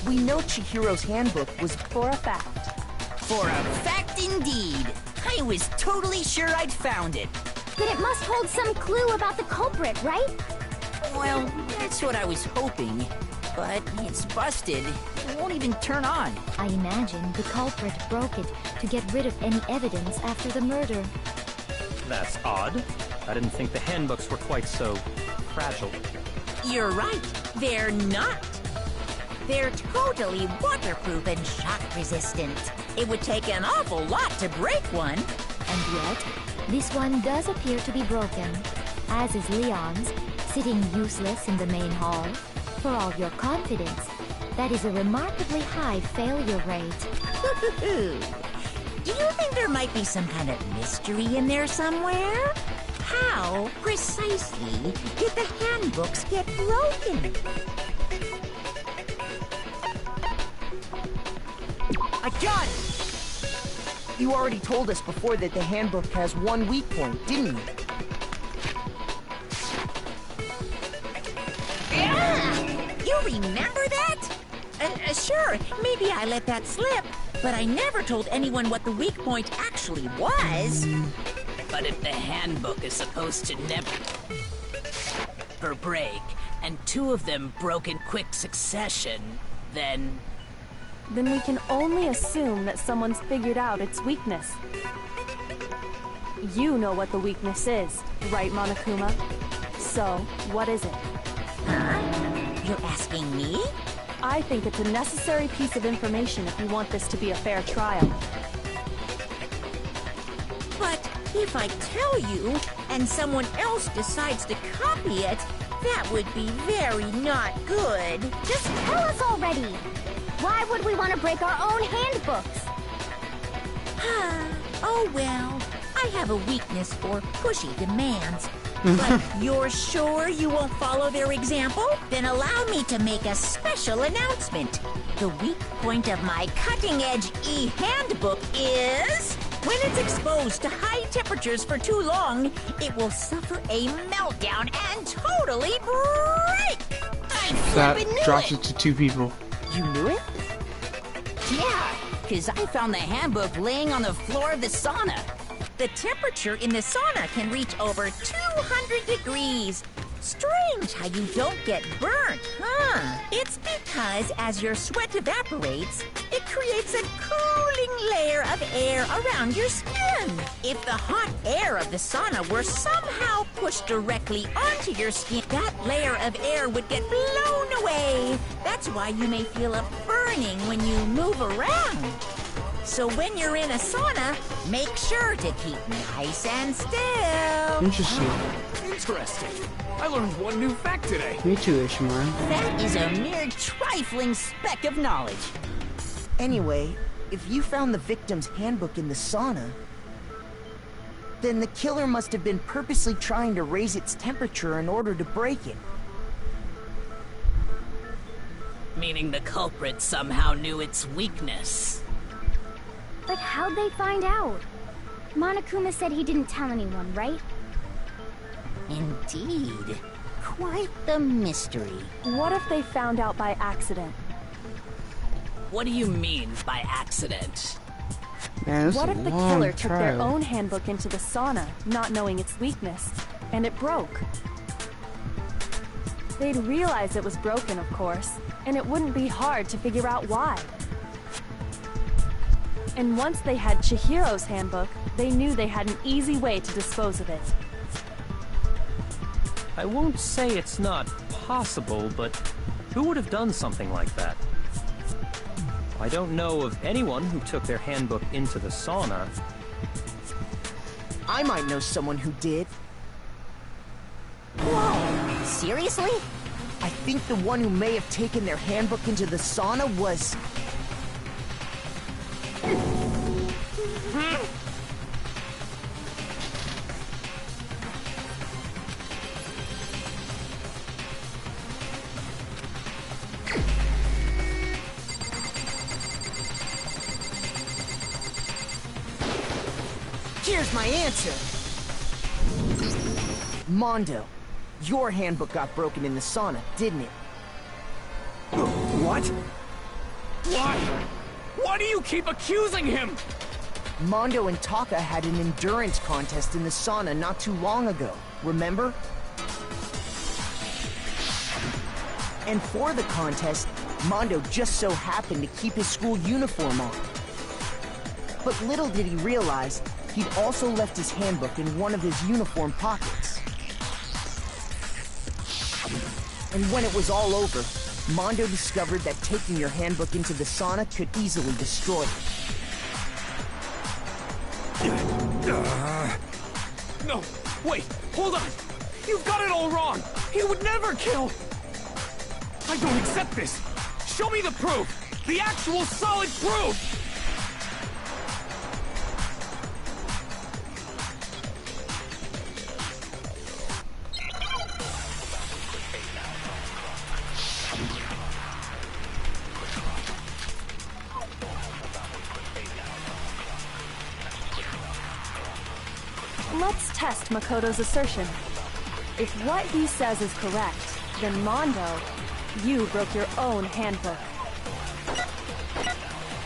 We know Chihiro's handbook was For a fact. For a fact indeed. I was totally sure I'd found it. Then it must hold some clue about the culprit, right? Well, that's what I was hoping. But it's busted. It won't even turn on. I imagine the culprit broke it to get rid of any evidence after the murder. That's odd. I didn't think the handbooks were quite so fragile. You're right. They're not. They're totally waterproof and shock resistant. It would take an awful lot to break one. And yet, this one does appear to be broken, as is Leon's, sitting useless in the main hall. For all your confidence, that is a remarkably high failure rate. Do you think there might be some kind of mystery in there somewhere? How precisely did the handbooks get broken? I got it! You already told us before that the handbook has one weak point, didn't you? You remember that? Sure, maybe I let that slip, but I never told anyone what the weak point actually was. But if the handbook is supposed to never break, and two of them broke in quick succession, then... Then we can only assume that someone's figured out its weakness. You know what the weakness is, right, Monokuma? So, what is it? You're asking me? I think it's a necessary piece of information if you want this to be a fair trial. But if I tell you, and someone else decides to copy it, that would be very not good. Just tell us already! Why would we want to break our own handbooks? Oh well, I have a weakness for pushy demands. But you're sure you won't follow their example? Then allow me to make a special announcement. The weak point of my cutting-edge e-handbook is... when it's exposed to high temperatures for too long, it will suffer a meltdown and totally break! I That flippin' knew drops it! it to 2 people. You knew it? Yeah, because I found the handbook laying on the floor of the sauna. The temperature in the sauna can reach over 200 degrees. Strange how you don't get burnt, huh? It's because as your sweat evaporates, it creates a cooling layer of air around your skin. If the hot air of the sauna were somehow pushed directly onto your skin, that layer of air would get blown away. That's why you may feel a burning when you move around. So when you're in a sauna, make sure to keep nice and still. Interesting. Interesting. I learned one new fact today. Me too, Ishimura. That is a mere trifling speck of knowledge. Anyway, if you found the victim's handbook in the sauna, then the killer must have been purposely trying to raise its temperature in order to break it. Meaning the culprit somehow knew its weakness. But how'd they find out? Monokuma said he didn't tell anyone, right? Indeed. Quite the mystery. What if they found out by accident? What do you mean by accident? Man, this What is if a the long killer took their trial. own handbook into the sauna, not knowing its weakness, and it broke? They'd realize it was broken, of course, and it wouldn't be hard to figure out why. And once they had Chihiro's handbook, they knew they had an easy way to dispose of it. I won't say it's not possible, but who would have done something like that? I don't know of anyone who took their handbook into the sauna. I might know someone who did. Whoa! Seriously? I think the one who may have taken their handbook into the sauna was... Here's my answer! Mondo, your handbook got broken in the sauna, didn't it? What? Why? Why do you keep accusing him? Mondo and Taka had an endurance contest in the sauna not too long ago, remember? And for the contest, Mondo just so happened to keep his school uniform on. But little did he realize, he'd also left his handbook in one of his uniform pockets. And when it was all over, Mondo discovered that taking your handbook into the sauna could easily destroy it. No, wait, hold on. You've got it all wrong. He would never kill. I don't accept this. Show me the proof. The actual solid proof. Let's test Makoto's assertion. If what he says is correct, then Mondo, you broke your own handbook.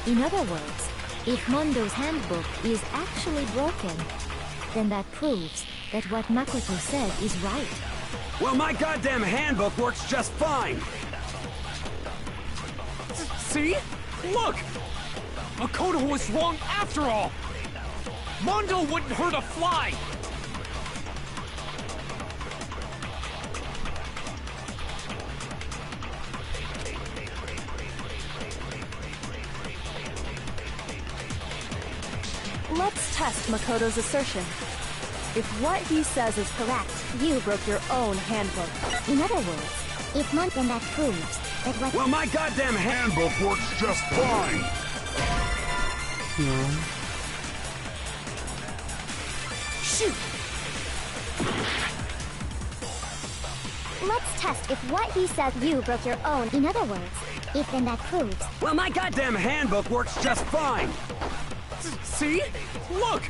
In other words, if Mondo's handbook is actually broken, then that proves that what Makoto said is right. Well, my goddamn handbook works just fine! See? Look! Makoto was wrong after all! Mondo wouldn't hurt a fly! Let's test Makoto's assertion. If what he says is correct, you broke your own handbook. In other words, if Mondo, then that proves that what... Well, my goddamn handbook works just fine! No. Shoot! Let's test if what he says you broke your own. In other words, if then that proves... Well, my goddamn handbook works just fine! See? Look!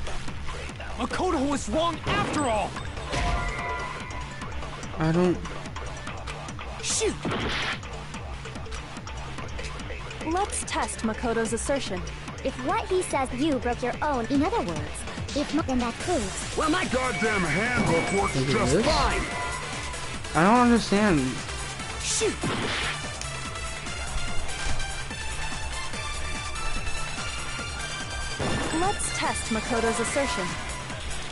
Makoto was wrong after all! I don't... Shoot! Let's test Makoto's assertion. If what he says you broke your own. In other words, if then that proves... Well, my goddamn handbook works Look at just this. fine! I don't understand. Shoot! Let's test Makoto's assertion.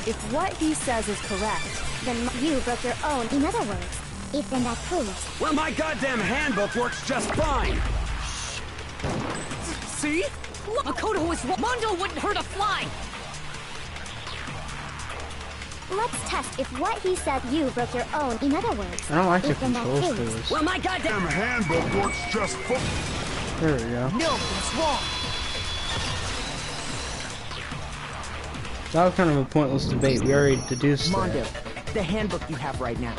If what he says is correct, Then you broke your own. In other words, if then that proves... Well, my goddamn handbook works just fine! See? Look, Makoto was wrong. Mondo wouldn't hurt a fly! Let's test if what he said you broke your own. In other words, I don't like the if then that controls for proves... this. Well, my goddamn handbook works just fine! There we go. No, that's wrong! That was kind of a pointless debate. We already deduced Mondo, that. the handbook you have right now,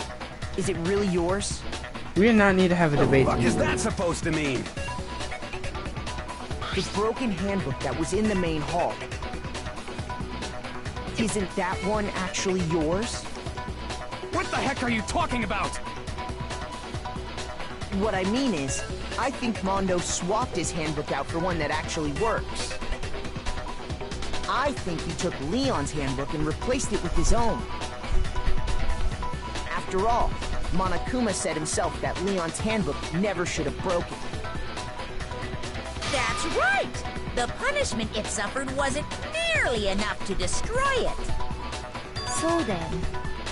is it really yours? We did not need to have a debate. What the fuck is that supposed to mean? The broken handbook that was in the main hall. Isn't that one actually yours? What the heck are you talking about? What I mean is, I think Mondo swapped his handbook out for one that actually works. I think he took Leon's handbook and replaced it with his own. After all, Monokuma said himself that Leon's handbook never should have broken. That's right! The punishment it suffered wasn't nearly enough to destroy it. So then,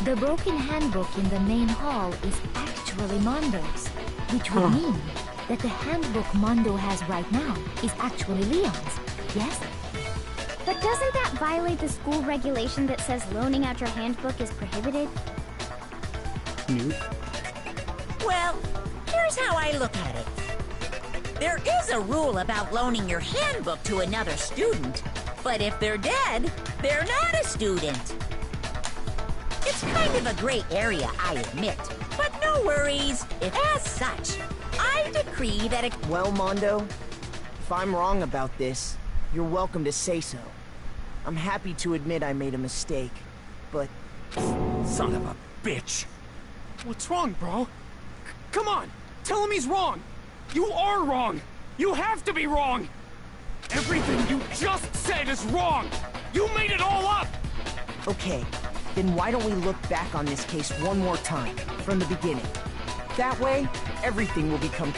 the broken handbook in the main hall is actually Mondo's, which would mean that the handbook Mondo has right now is actually Leon's, yes? But doesn't that violate the school regulation that says loaning out your handbook is prohibited? Nope. Well, here's how I look at it. There is a rule about loaning your handbook to another student, but if they're dead, they're not a student. It's kind of a gray area, I admit, but no worries. If as such, I decree that it... Well, Mondo, if I'm wrong about this, you're welcome to say so. I'm happy to admit I made a mistake, but... Son of a bitch! What's wrong, bro? Come on! Tell him he's wrong! You are wrong! You have to be wrong! Everything you just said is wrong! You made it all up! Okay, then why don't we look back on this case one more time, from the beginning? That way, everything will become...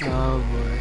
Oh boy.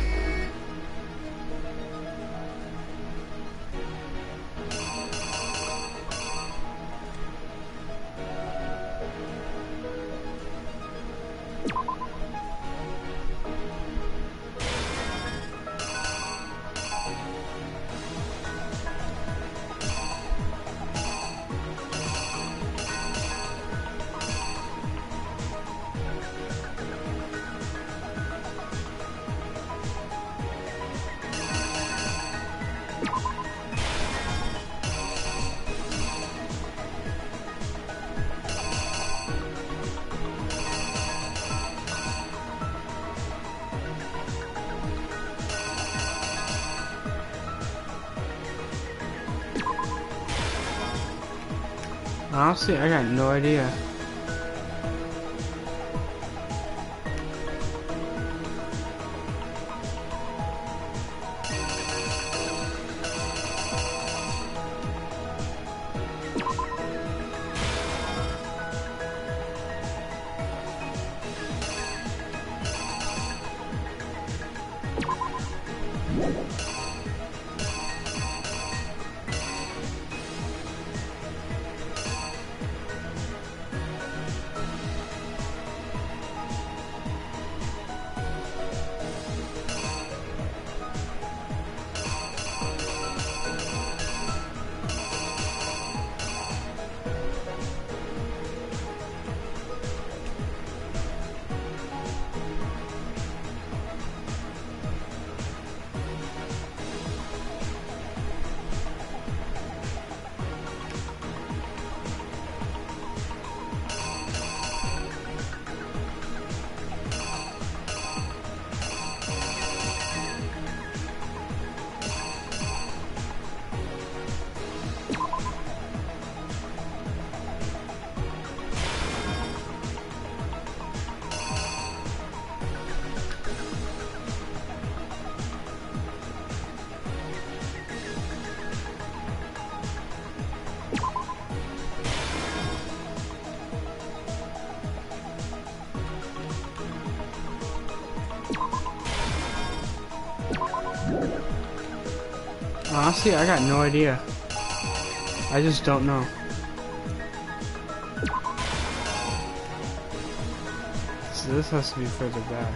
Honestly, I got no idea. Honestly, I got no idea. I just don't know. So this has to be further back.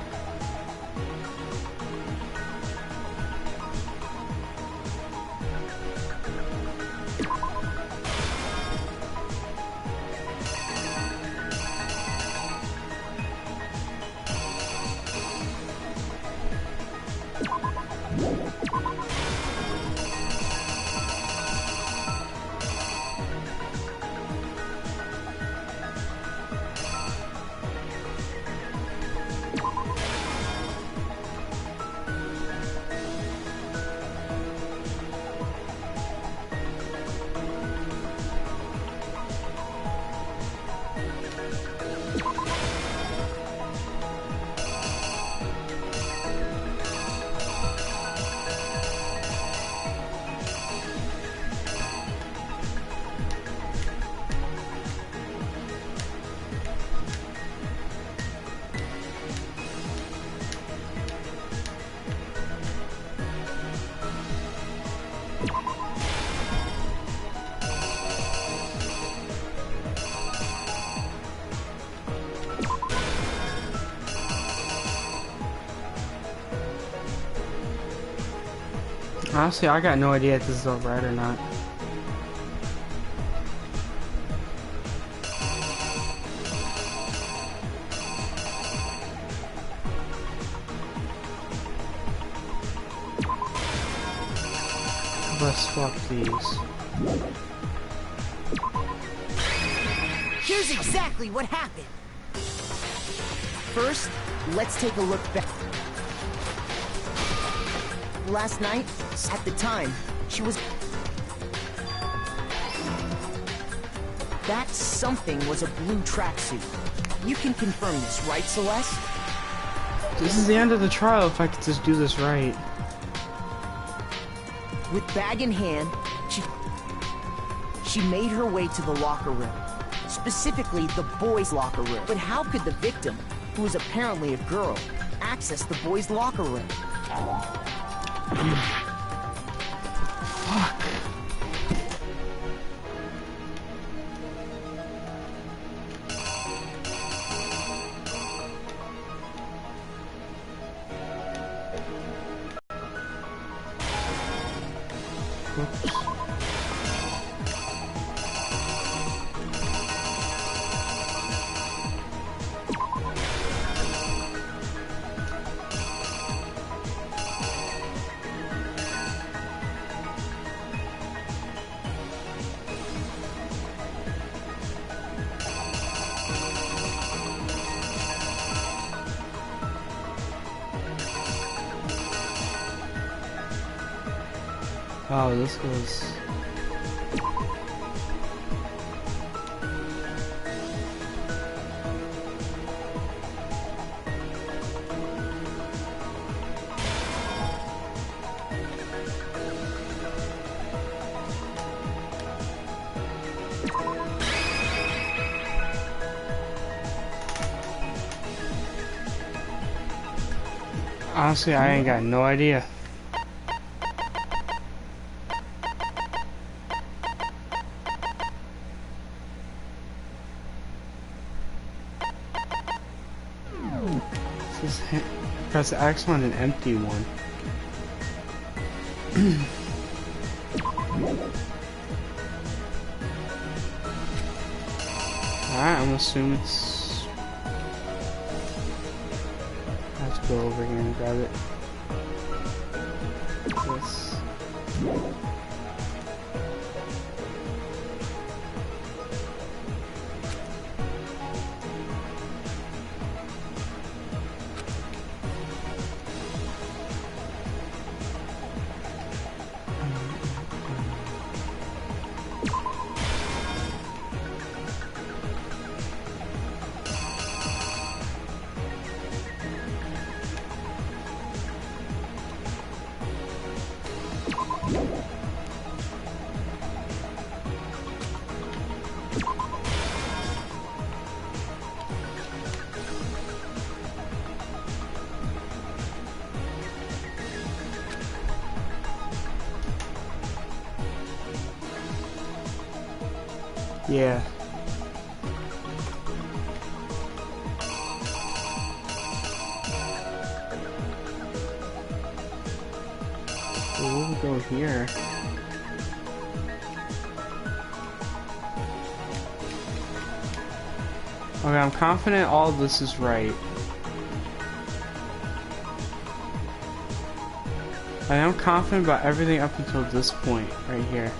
Honestly, I got no idea if this is alright or not. Let's swap these. Here's exactly what happened. First, let's take a look back. Last night, at the time, she was... That something was a blue tracksuit. You can confirm this, right, Celeste? This is the end of the trial if I could just do this right. With bag in hand, she made her way to the locker room. Specifically, the boys' locker room. But how could the victim, who was apparently a girl, access the boys' locker room? Fuck. Oops. Oh, this goes... Honestly, I ain't got no idea. Press X on an empty one. Alright, I'm gonna assume it's... I have to go over here and grab it. Yes. Yeah. We'll go here. Okay, I'm confident all of this is right. I am confident about everything up until this point, right here.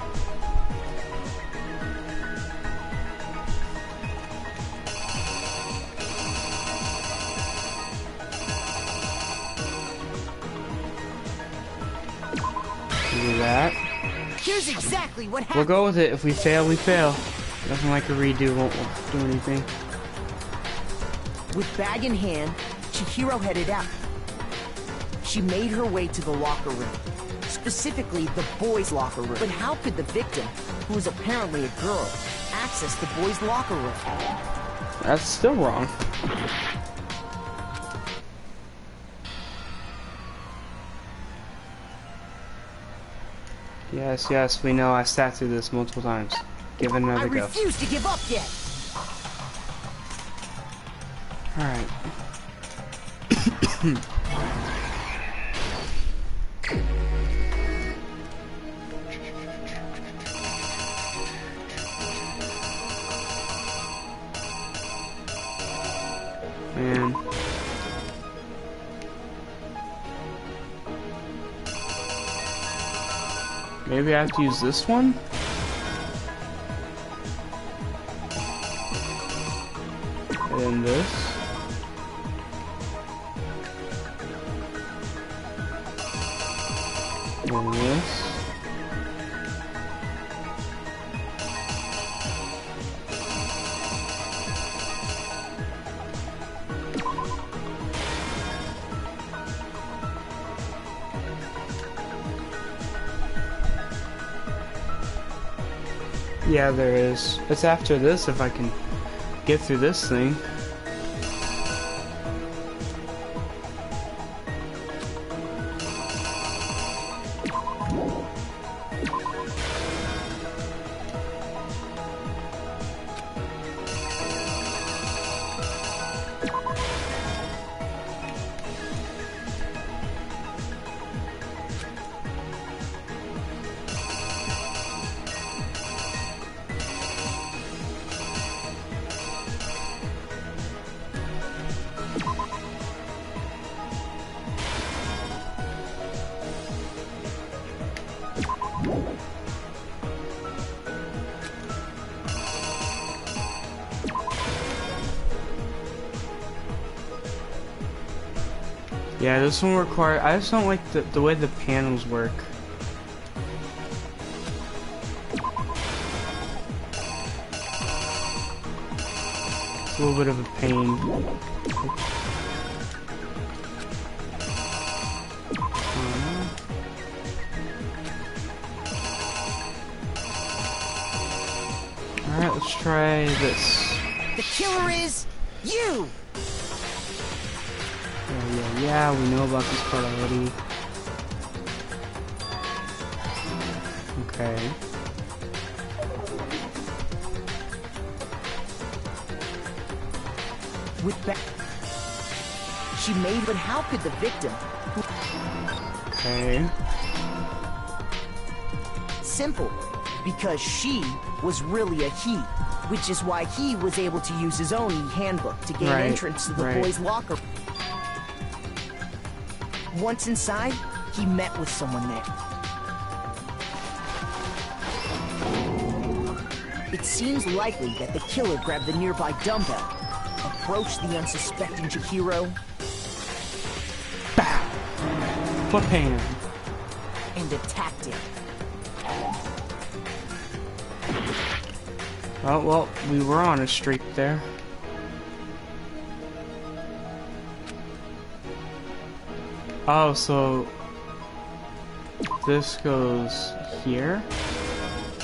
Do that. Here's exactly what happened. We'll go with it. If we fail, we fail. Nothing like a redo won't do anything. With bag in hand, Chihiro headed out. She made her way to the locker room. Specifically, the boys' locker room. But how could the victim, who was apparently a girl, access the boys' locker room? That's still wrong. Yes, yes, we know. I sat through this multiple times. Give it another go. I refuse to give up yet. Alright. Man. Maybe I have to use this one? And then this. And this. Yeah, there is. It's after this if I can get through this thing. Yeah, this one requires. I just don't like the way the panels work. It's a little bit of a pain. Alright, let's try this. The killer is you! Yeah, we know about this part already. Okay. With that, she made, but how could the victim? Okay. Simple, because she was really a he, which is why he was able to use his own e-handbook to gain entrance to the boys' locker. Once inside, he met with someone there. It seems likely that the killer grabbed the nearby dumbbell, approached the unsuspecting Chihiro, BAM! Flip hand. And attacked him. Oh, well, we were on a streak there. Oh, so this goes here,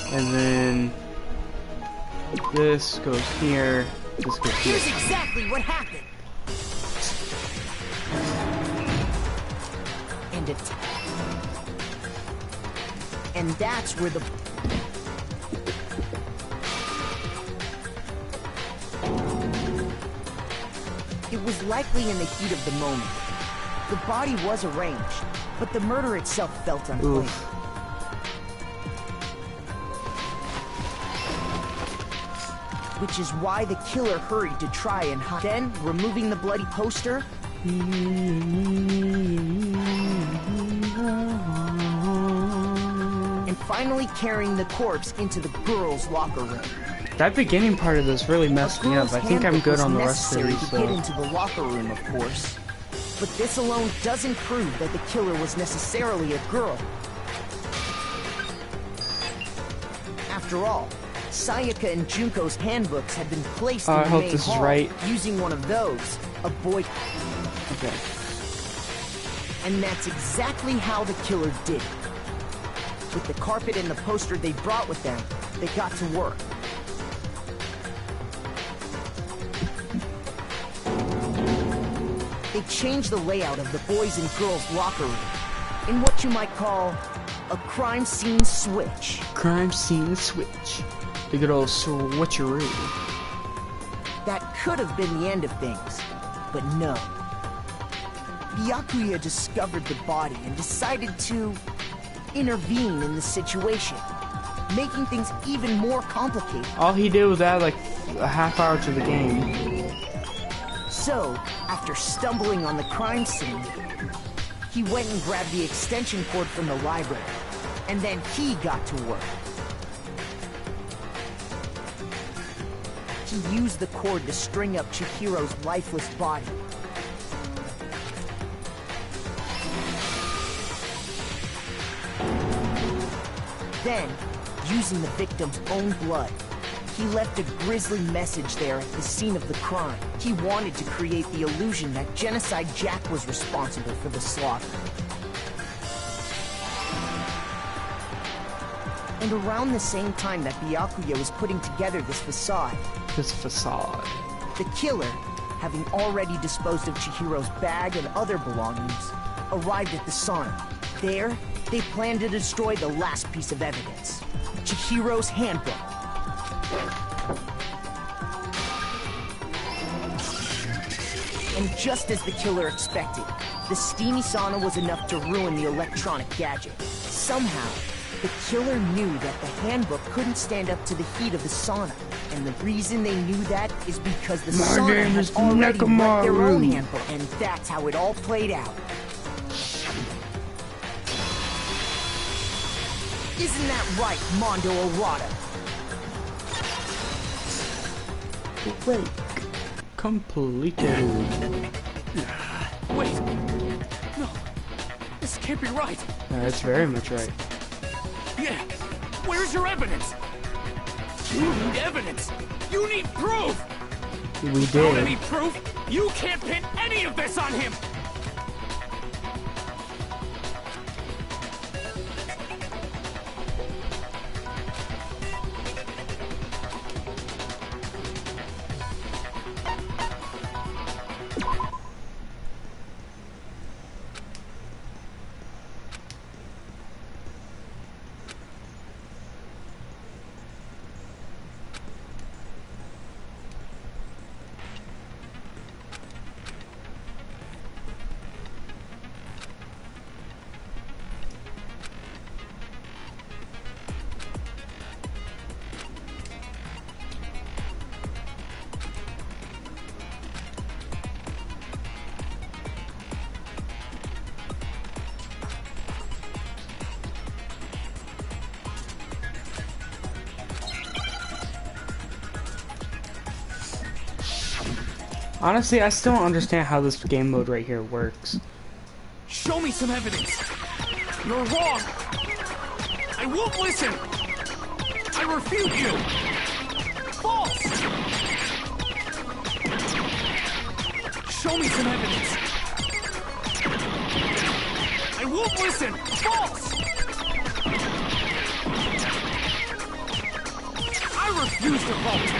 and then this goes here, this goes here. Here's exactly what happened. And that's where the... It was likely in the heat of the moment. The body was arranged, but the murder itself felt unplanned. Which is why the killer hurried to try and hide. Then, removing the bloody poster, and finally carrying the corpse into the girls' locker room. That beginning part of this really messed me up. I think I'm good on the rest of these. To get into the locker room, of course. But this alone doesn't prove that the killer was necessarily a girl. After all, Sayaka and Junko's handbooks had been placed in the main hall. Right. Using one of those, a boy... Okay. And that's exactly how the killer did it. With the carpet and the poster they brought with them, they got to work. They changed the layout of the boys' and girls' locker room in what you might call a crime scene switch. Crime scene switch. The good old switcheroo. That could have been the end of things, but no. Byakuya discovered the body and decided to intervene in the situation, making things even more complicated. All he did was add like a half hour to the game. So, after stumbling on the crime scene, he went and grabbed the extension cord from the library, and then he got to work. He used the cord to string up Chihiro's lifeless body. Then, using the victim's own blood, he left a grisly message there at the scene of the crime. He wanted to create the illusion that Genocide Jack was responsible for the slaughter. And around the same time that Byakuya was putting together this facade, the killer, having already disposed of Chihiro's bag and other belongings, arrived at the sauna. There, they planned to destroy the last piece of evidence, Chihiro's handbook. And just as the killer expected, the steamy sauna was enough to ruin the electronic gadget. Somehow, the killer knew that the handbook couldn't stand up to the heat of the sauna. And the reason they knew that is because the sauna had already wrecked their own handbook. And that's how it all played out. Isn't that right, Mondo Arata? Wait. Completed. Wait! No! This can't be right! That's very much right. Yeah! Where's your evidence? You need evidence! You need proof! We Without did. any proof, you can't pin any of this on him! Honestly, I still don't understand how this game mode right here works. Show me some evidence! You're wrong! I won't listen! I refute you! False! Show me some evidence! I won't listen! False! I refuse to vote!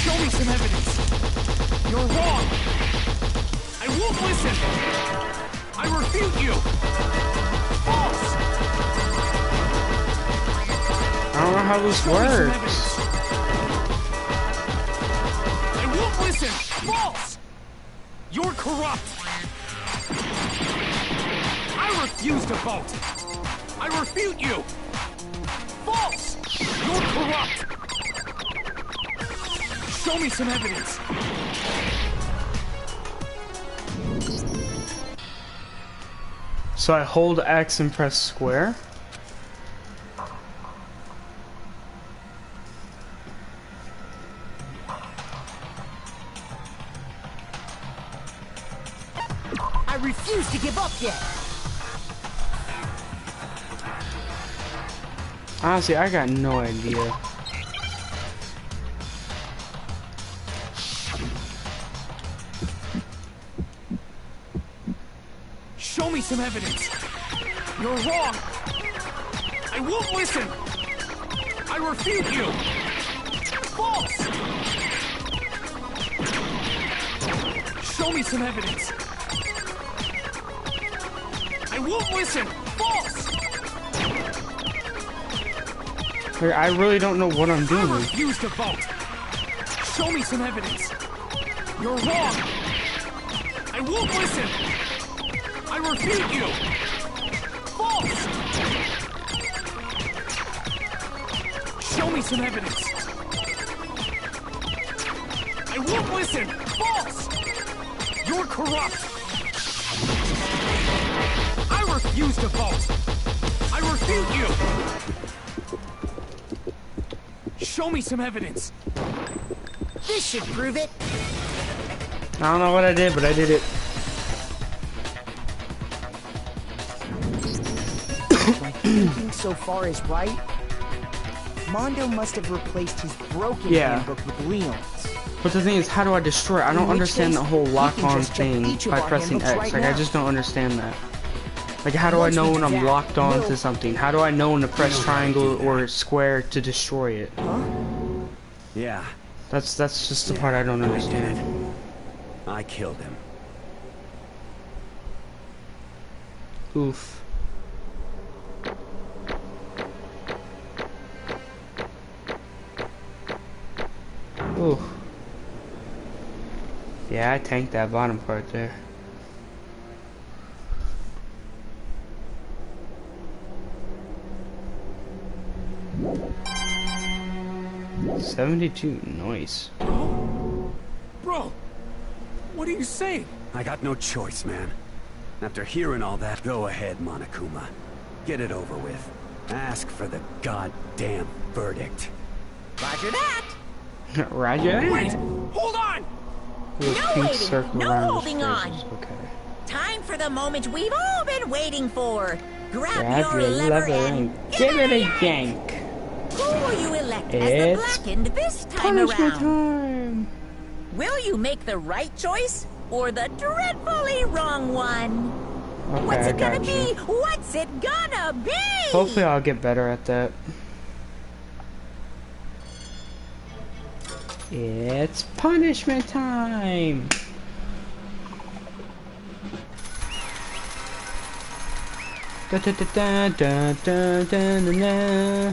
Show me some evidence! You're wrong! I won't listen! I refute you! False! I don't know how this works. I won't listen! False! You're corrupt! I refuse to vote! I refute you! False! You're corrupt! Show me some evidence! So I hold X and press square. I refuse to give up yet. Honestly, I got no idea. Show me some evidence! You're wrong! I won't listen! I refute you! False! Show me some evidence! I won't listen! False! I really don't know what I'm doing. I refuse to vote! Show me some evidence! You're wrong! I won't listen! I refute you! False! Show me some evidence! I won't listen! False! You're corrupt! I refuse to vote! I refute you! Show me some evidence! This should prove it. I don't know what I did, but I did it. My thinking so far is right. Mondo must have replaced his broken handbook with Leon's. But the thing is, how do I destroy it? I don't understand the whole lock-on thing by pressing X. Like, I just don't understand that. Like, how do I know when I'm locked on to something? How do I know when to press triangle or square to destroy it? Huh? Yeah. That's just the part I don't understand. I killed him. Oof. Oof. Yeah, I tanked that bottom part there. $72, nice. Bro, what are you saying? I got no choice, man. After hearing all that, go ahead, Monokuma. Get it over with. Ask for the goddamn verdict. Roger that. Roger. Wait, hold on. No waiting, no holding on. Okay. Time for the moment we've all been waiting for. Grab your lever and give it a yank. Who will you elect as the blackened this time around? Time. Will you make the right choice or the dreadfully wrong one? Okay, What's it gonna be? What's it gonna be? Hopefully I'll get better at that. It's punishment time! Da da da da da da da da da.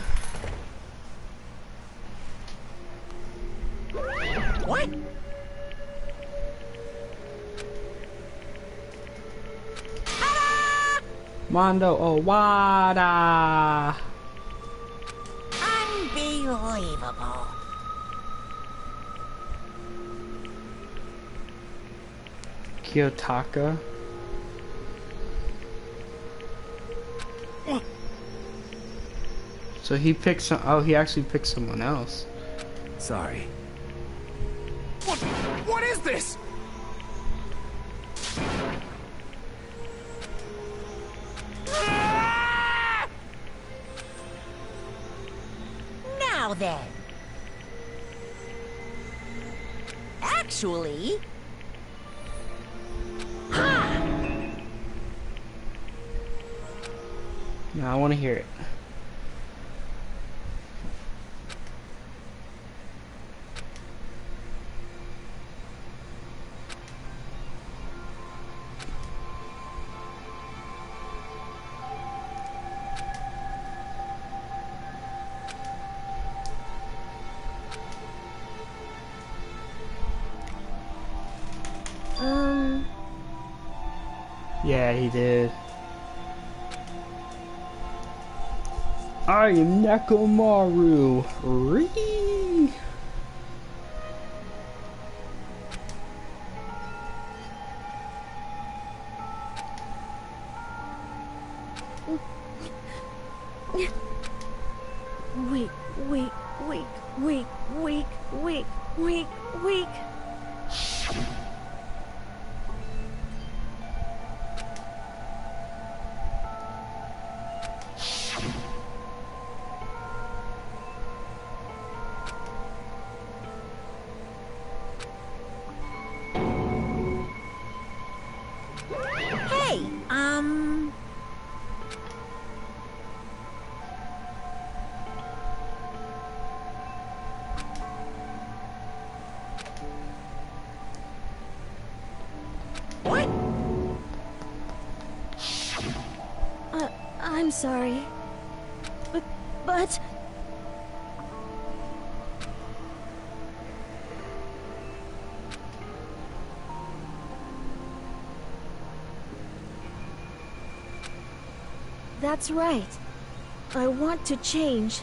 What? Mondo Owada! Unbelievable. Kiyotaka. So he picked some. Oh, he actually picked someone else. Sorry. What is this? Now then. Actually... No, I want to hear it. Yeah, he did. I am Nekomaru. Ree. Weak. I'm sorry. But... That's right. I want to change.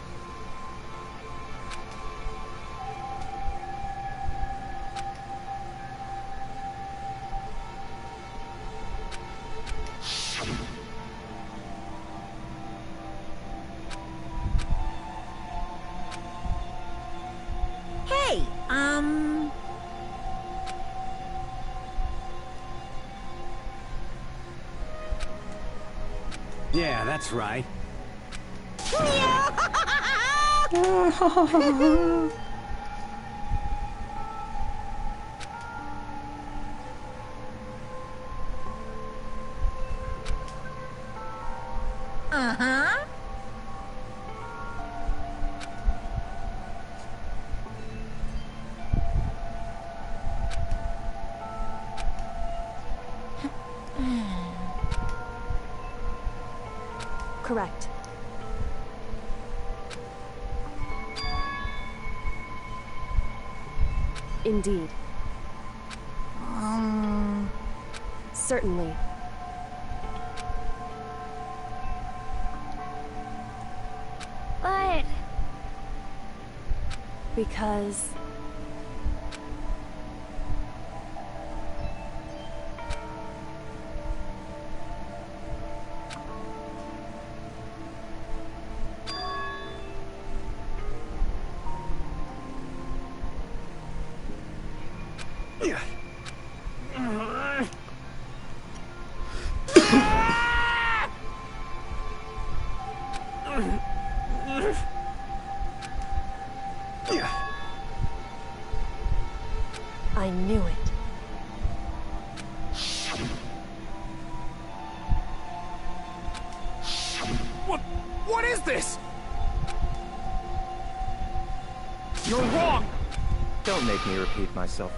Yeah, that's right. Uh-huh. Correct. Indeed. Certainly. But... Because... I knew it. What is this? You're wrong! Don't make me repeat myself.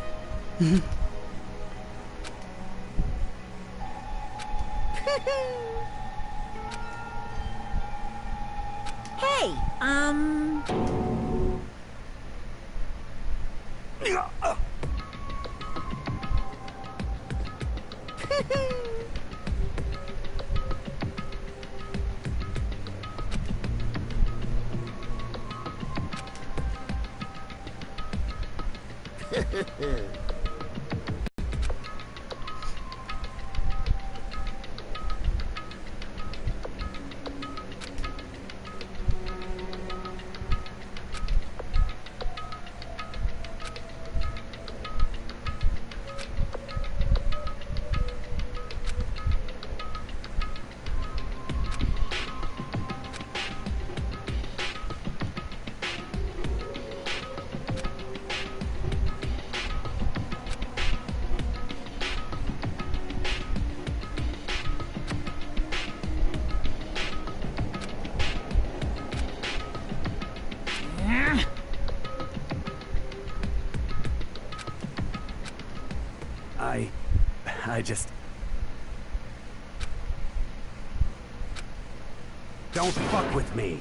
Hey, I just... Don't fuck with me.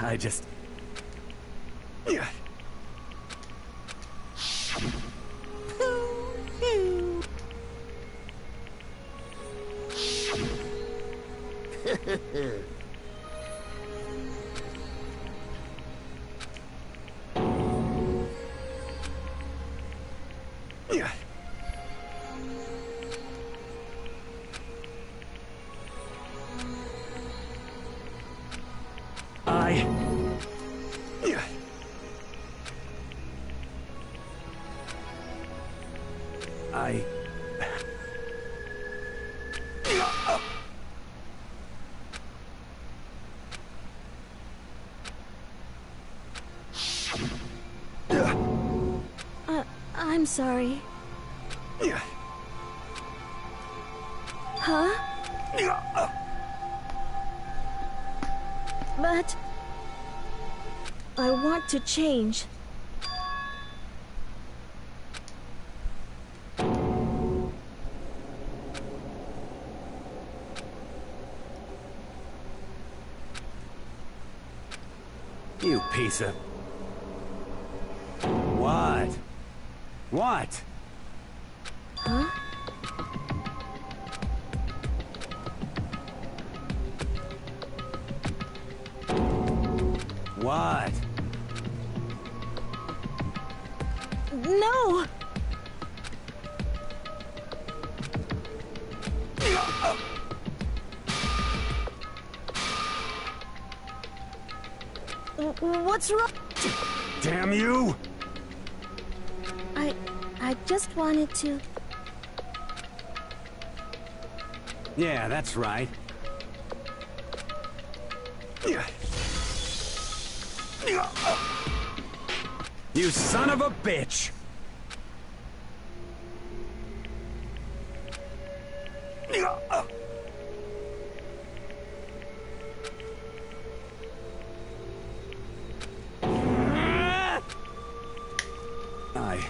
I just... I'm sorry. Huh? But I want to change. You piece of... What? What? Huh? What? No! What's wrong? Damn you! I just wanted to... Yeah, that's right. You son of a bitch! I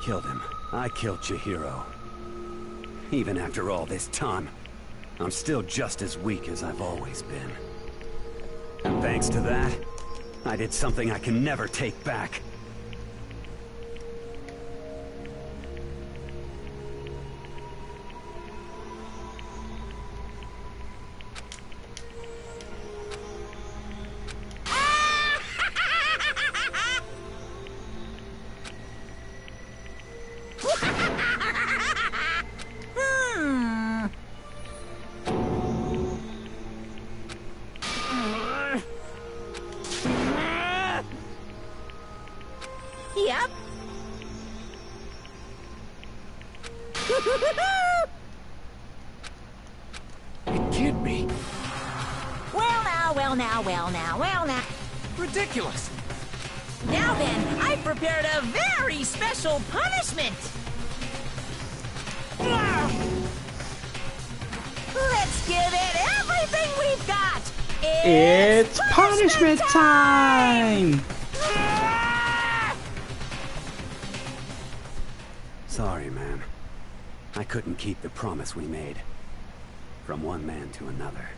killed him. I killed Chihiro. Even after all this time, I'm still just as weak as I've always been. And thanks to that, I did something I can never take back. Yep. It can't be. Well now. Ridiculous. Now then, I've prepared a very special punishment. Let's give it everything we've got. It's punishment time! Sorry, man. I couldn't keep the promise we made. From one man to another.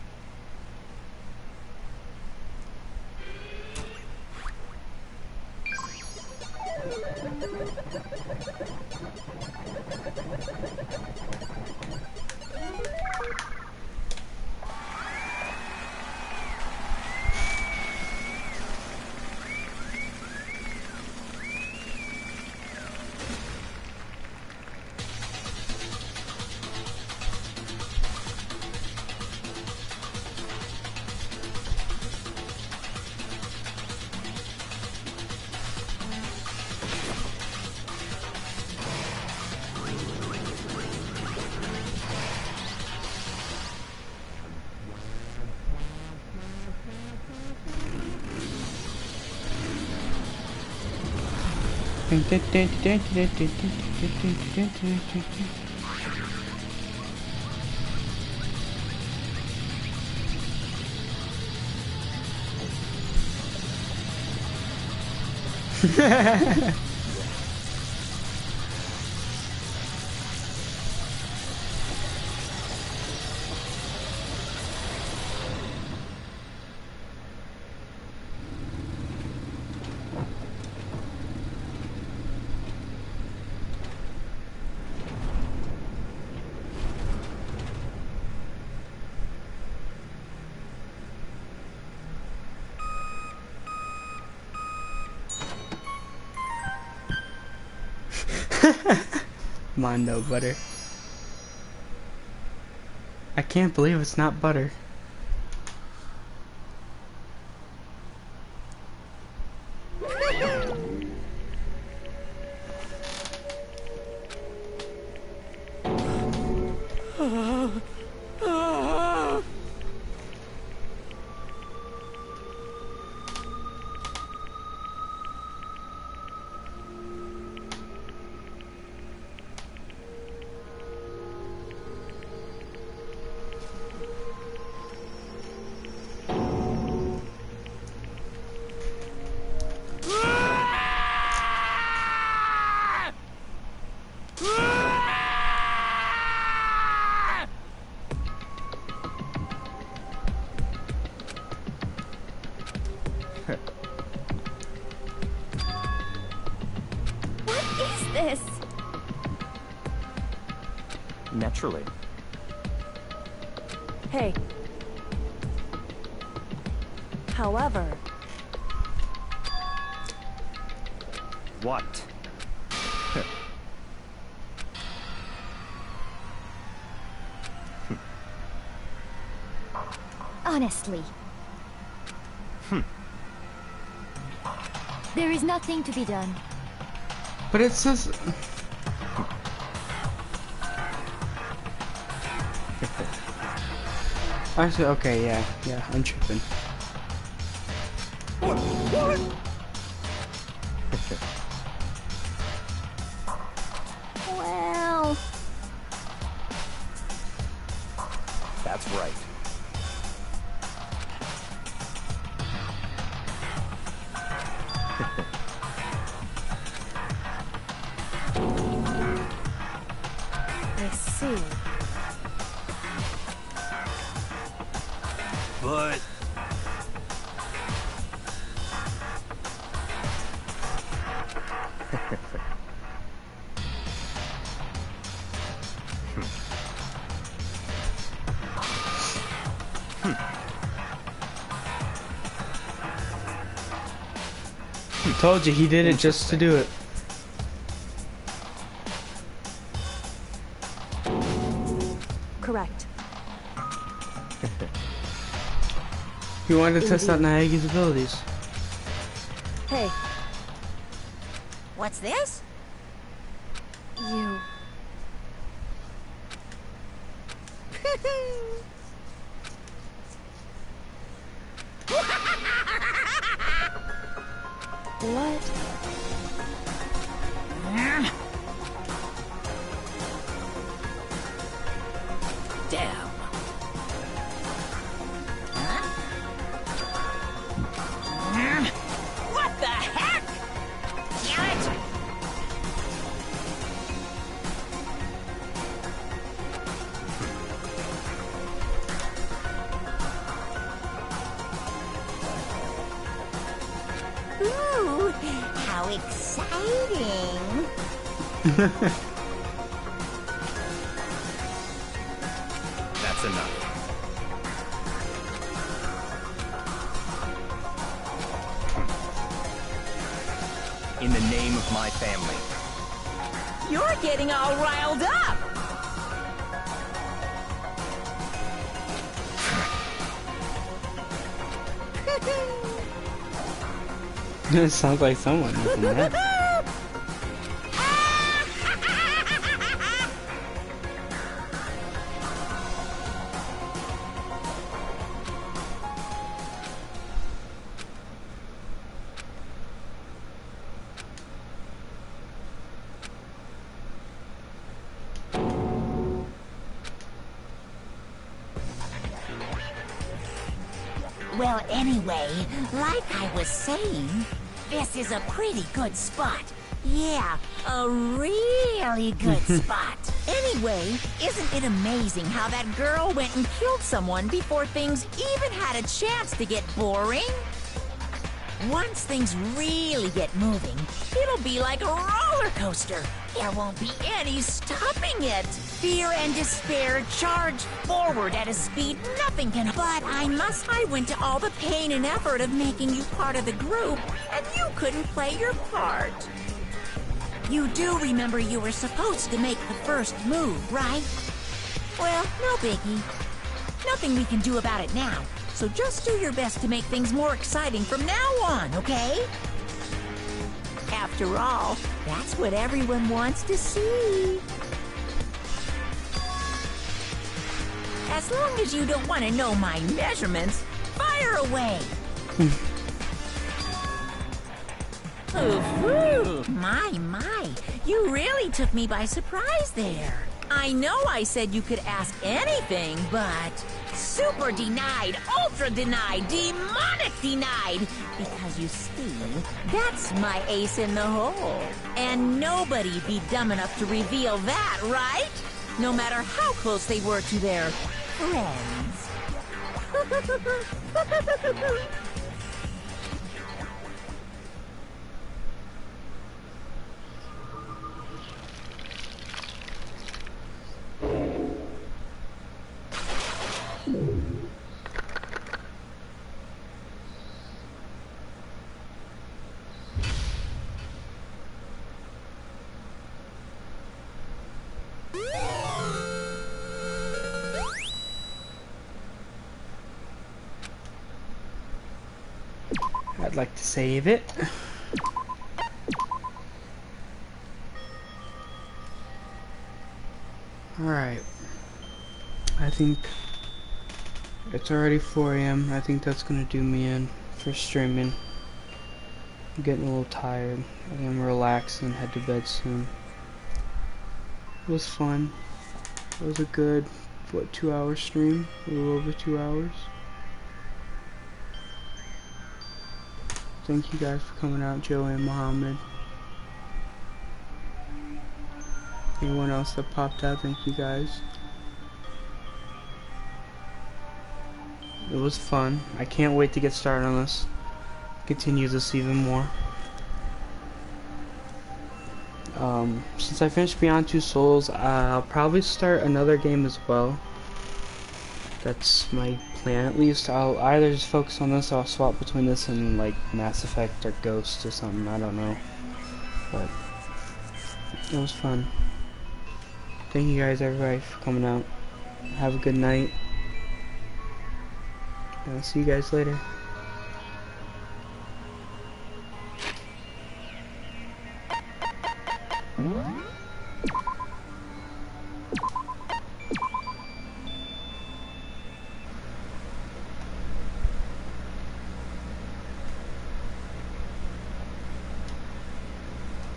Mondo butter. I can't believe it's not butter. What is this? Naturally. Hey. However, What? Honestly. There is nothing to be done. But it says... Actually, okay, yeah, I'm tripping. Well... That's right. I see. But... Told you, he did it just to do it. Correct. He wanted to test out Naegi's abilities. Hey, What's this? you... What? Damn. What the heck? Damn it! Ooh, how exciting! That's enough. In the name of my family. You're getting all riled up! It sounds like someone making that. Well, anyway, like I was saying, this is a pretty good spot. Yeah, a really good spot. Anyway, isn't it amazing how that girl went and killed someone before things even had a chance to get boring? Once things really get moving, it'll be like a roller coaster. There won't be any stopping it. Fear and despair charge forward at a speed nothing can. But I went to all the pain and effort of making you part of the group, and you couldn't play your part. You do remember you were supposed to make the first move, right? Well, no biggie. Nothing we can do about it now. So just do your best to make things more exciting from now on, okay? After all, that's what everyone wants to see. As long as you don't want to know my measurements, fire away. Ooh, my, you really took me by surprise there. I know I said you could ask anything, but... super denied, ultra denied, demonic denied. Because you see, that's my ace in the hole. And nobody be dumb enough to reveal that, right? No matter how close they were to their friends. I'd like to save it. Alright. I think it's already 4 AM. I think that's gonna do me in for streaming. I'm getting a little tired. I think I'm relaxing, head to bed soon. It was fun. It was a good, what, 2-hour stream? A little over 2 hours. Thank you guys for coming out, Joey and Mohammed. Anyone else that popped out, thank you guys. It was fun. I can't wait to get started on this. Continue this even more. Since I finished Beyond Two Souls, I'll probably start another game as well. That's my plan, at least. I'll either just focus on this or I'll swap between this and like Mass Effect or Ghost or something, I don't know. But it was fun. Thank you guys, everybody, for coming out. Have a good night. And I'll see you guys later.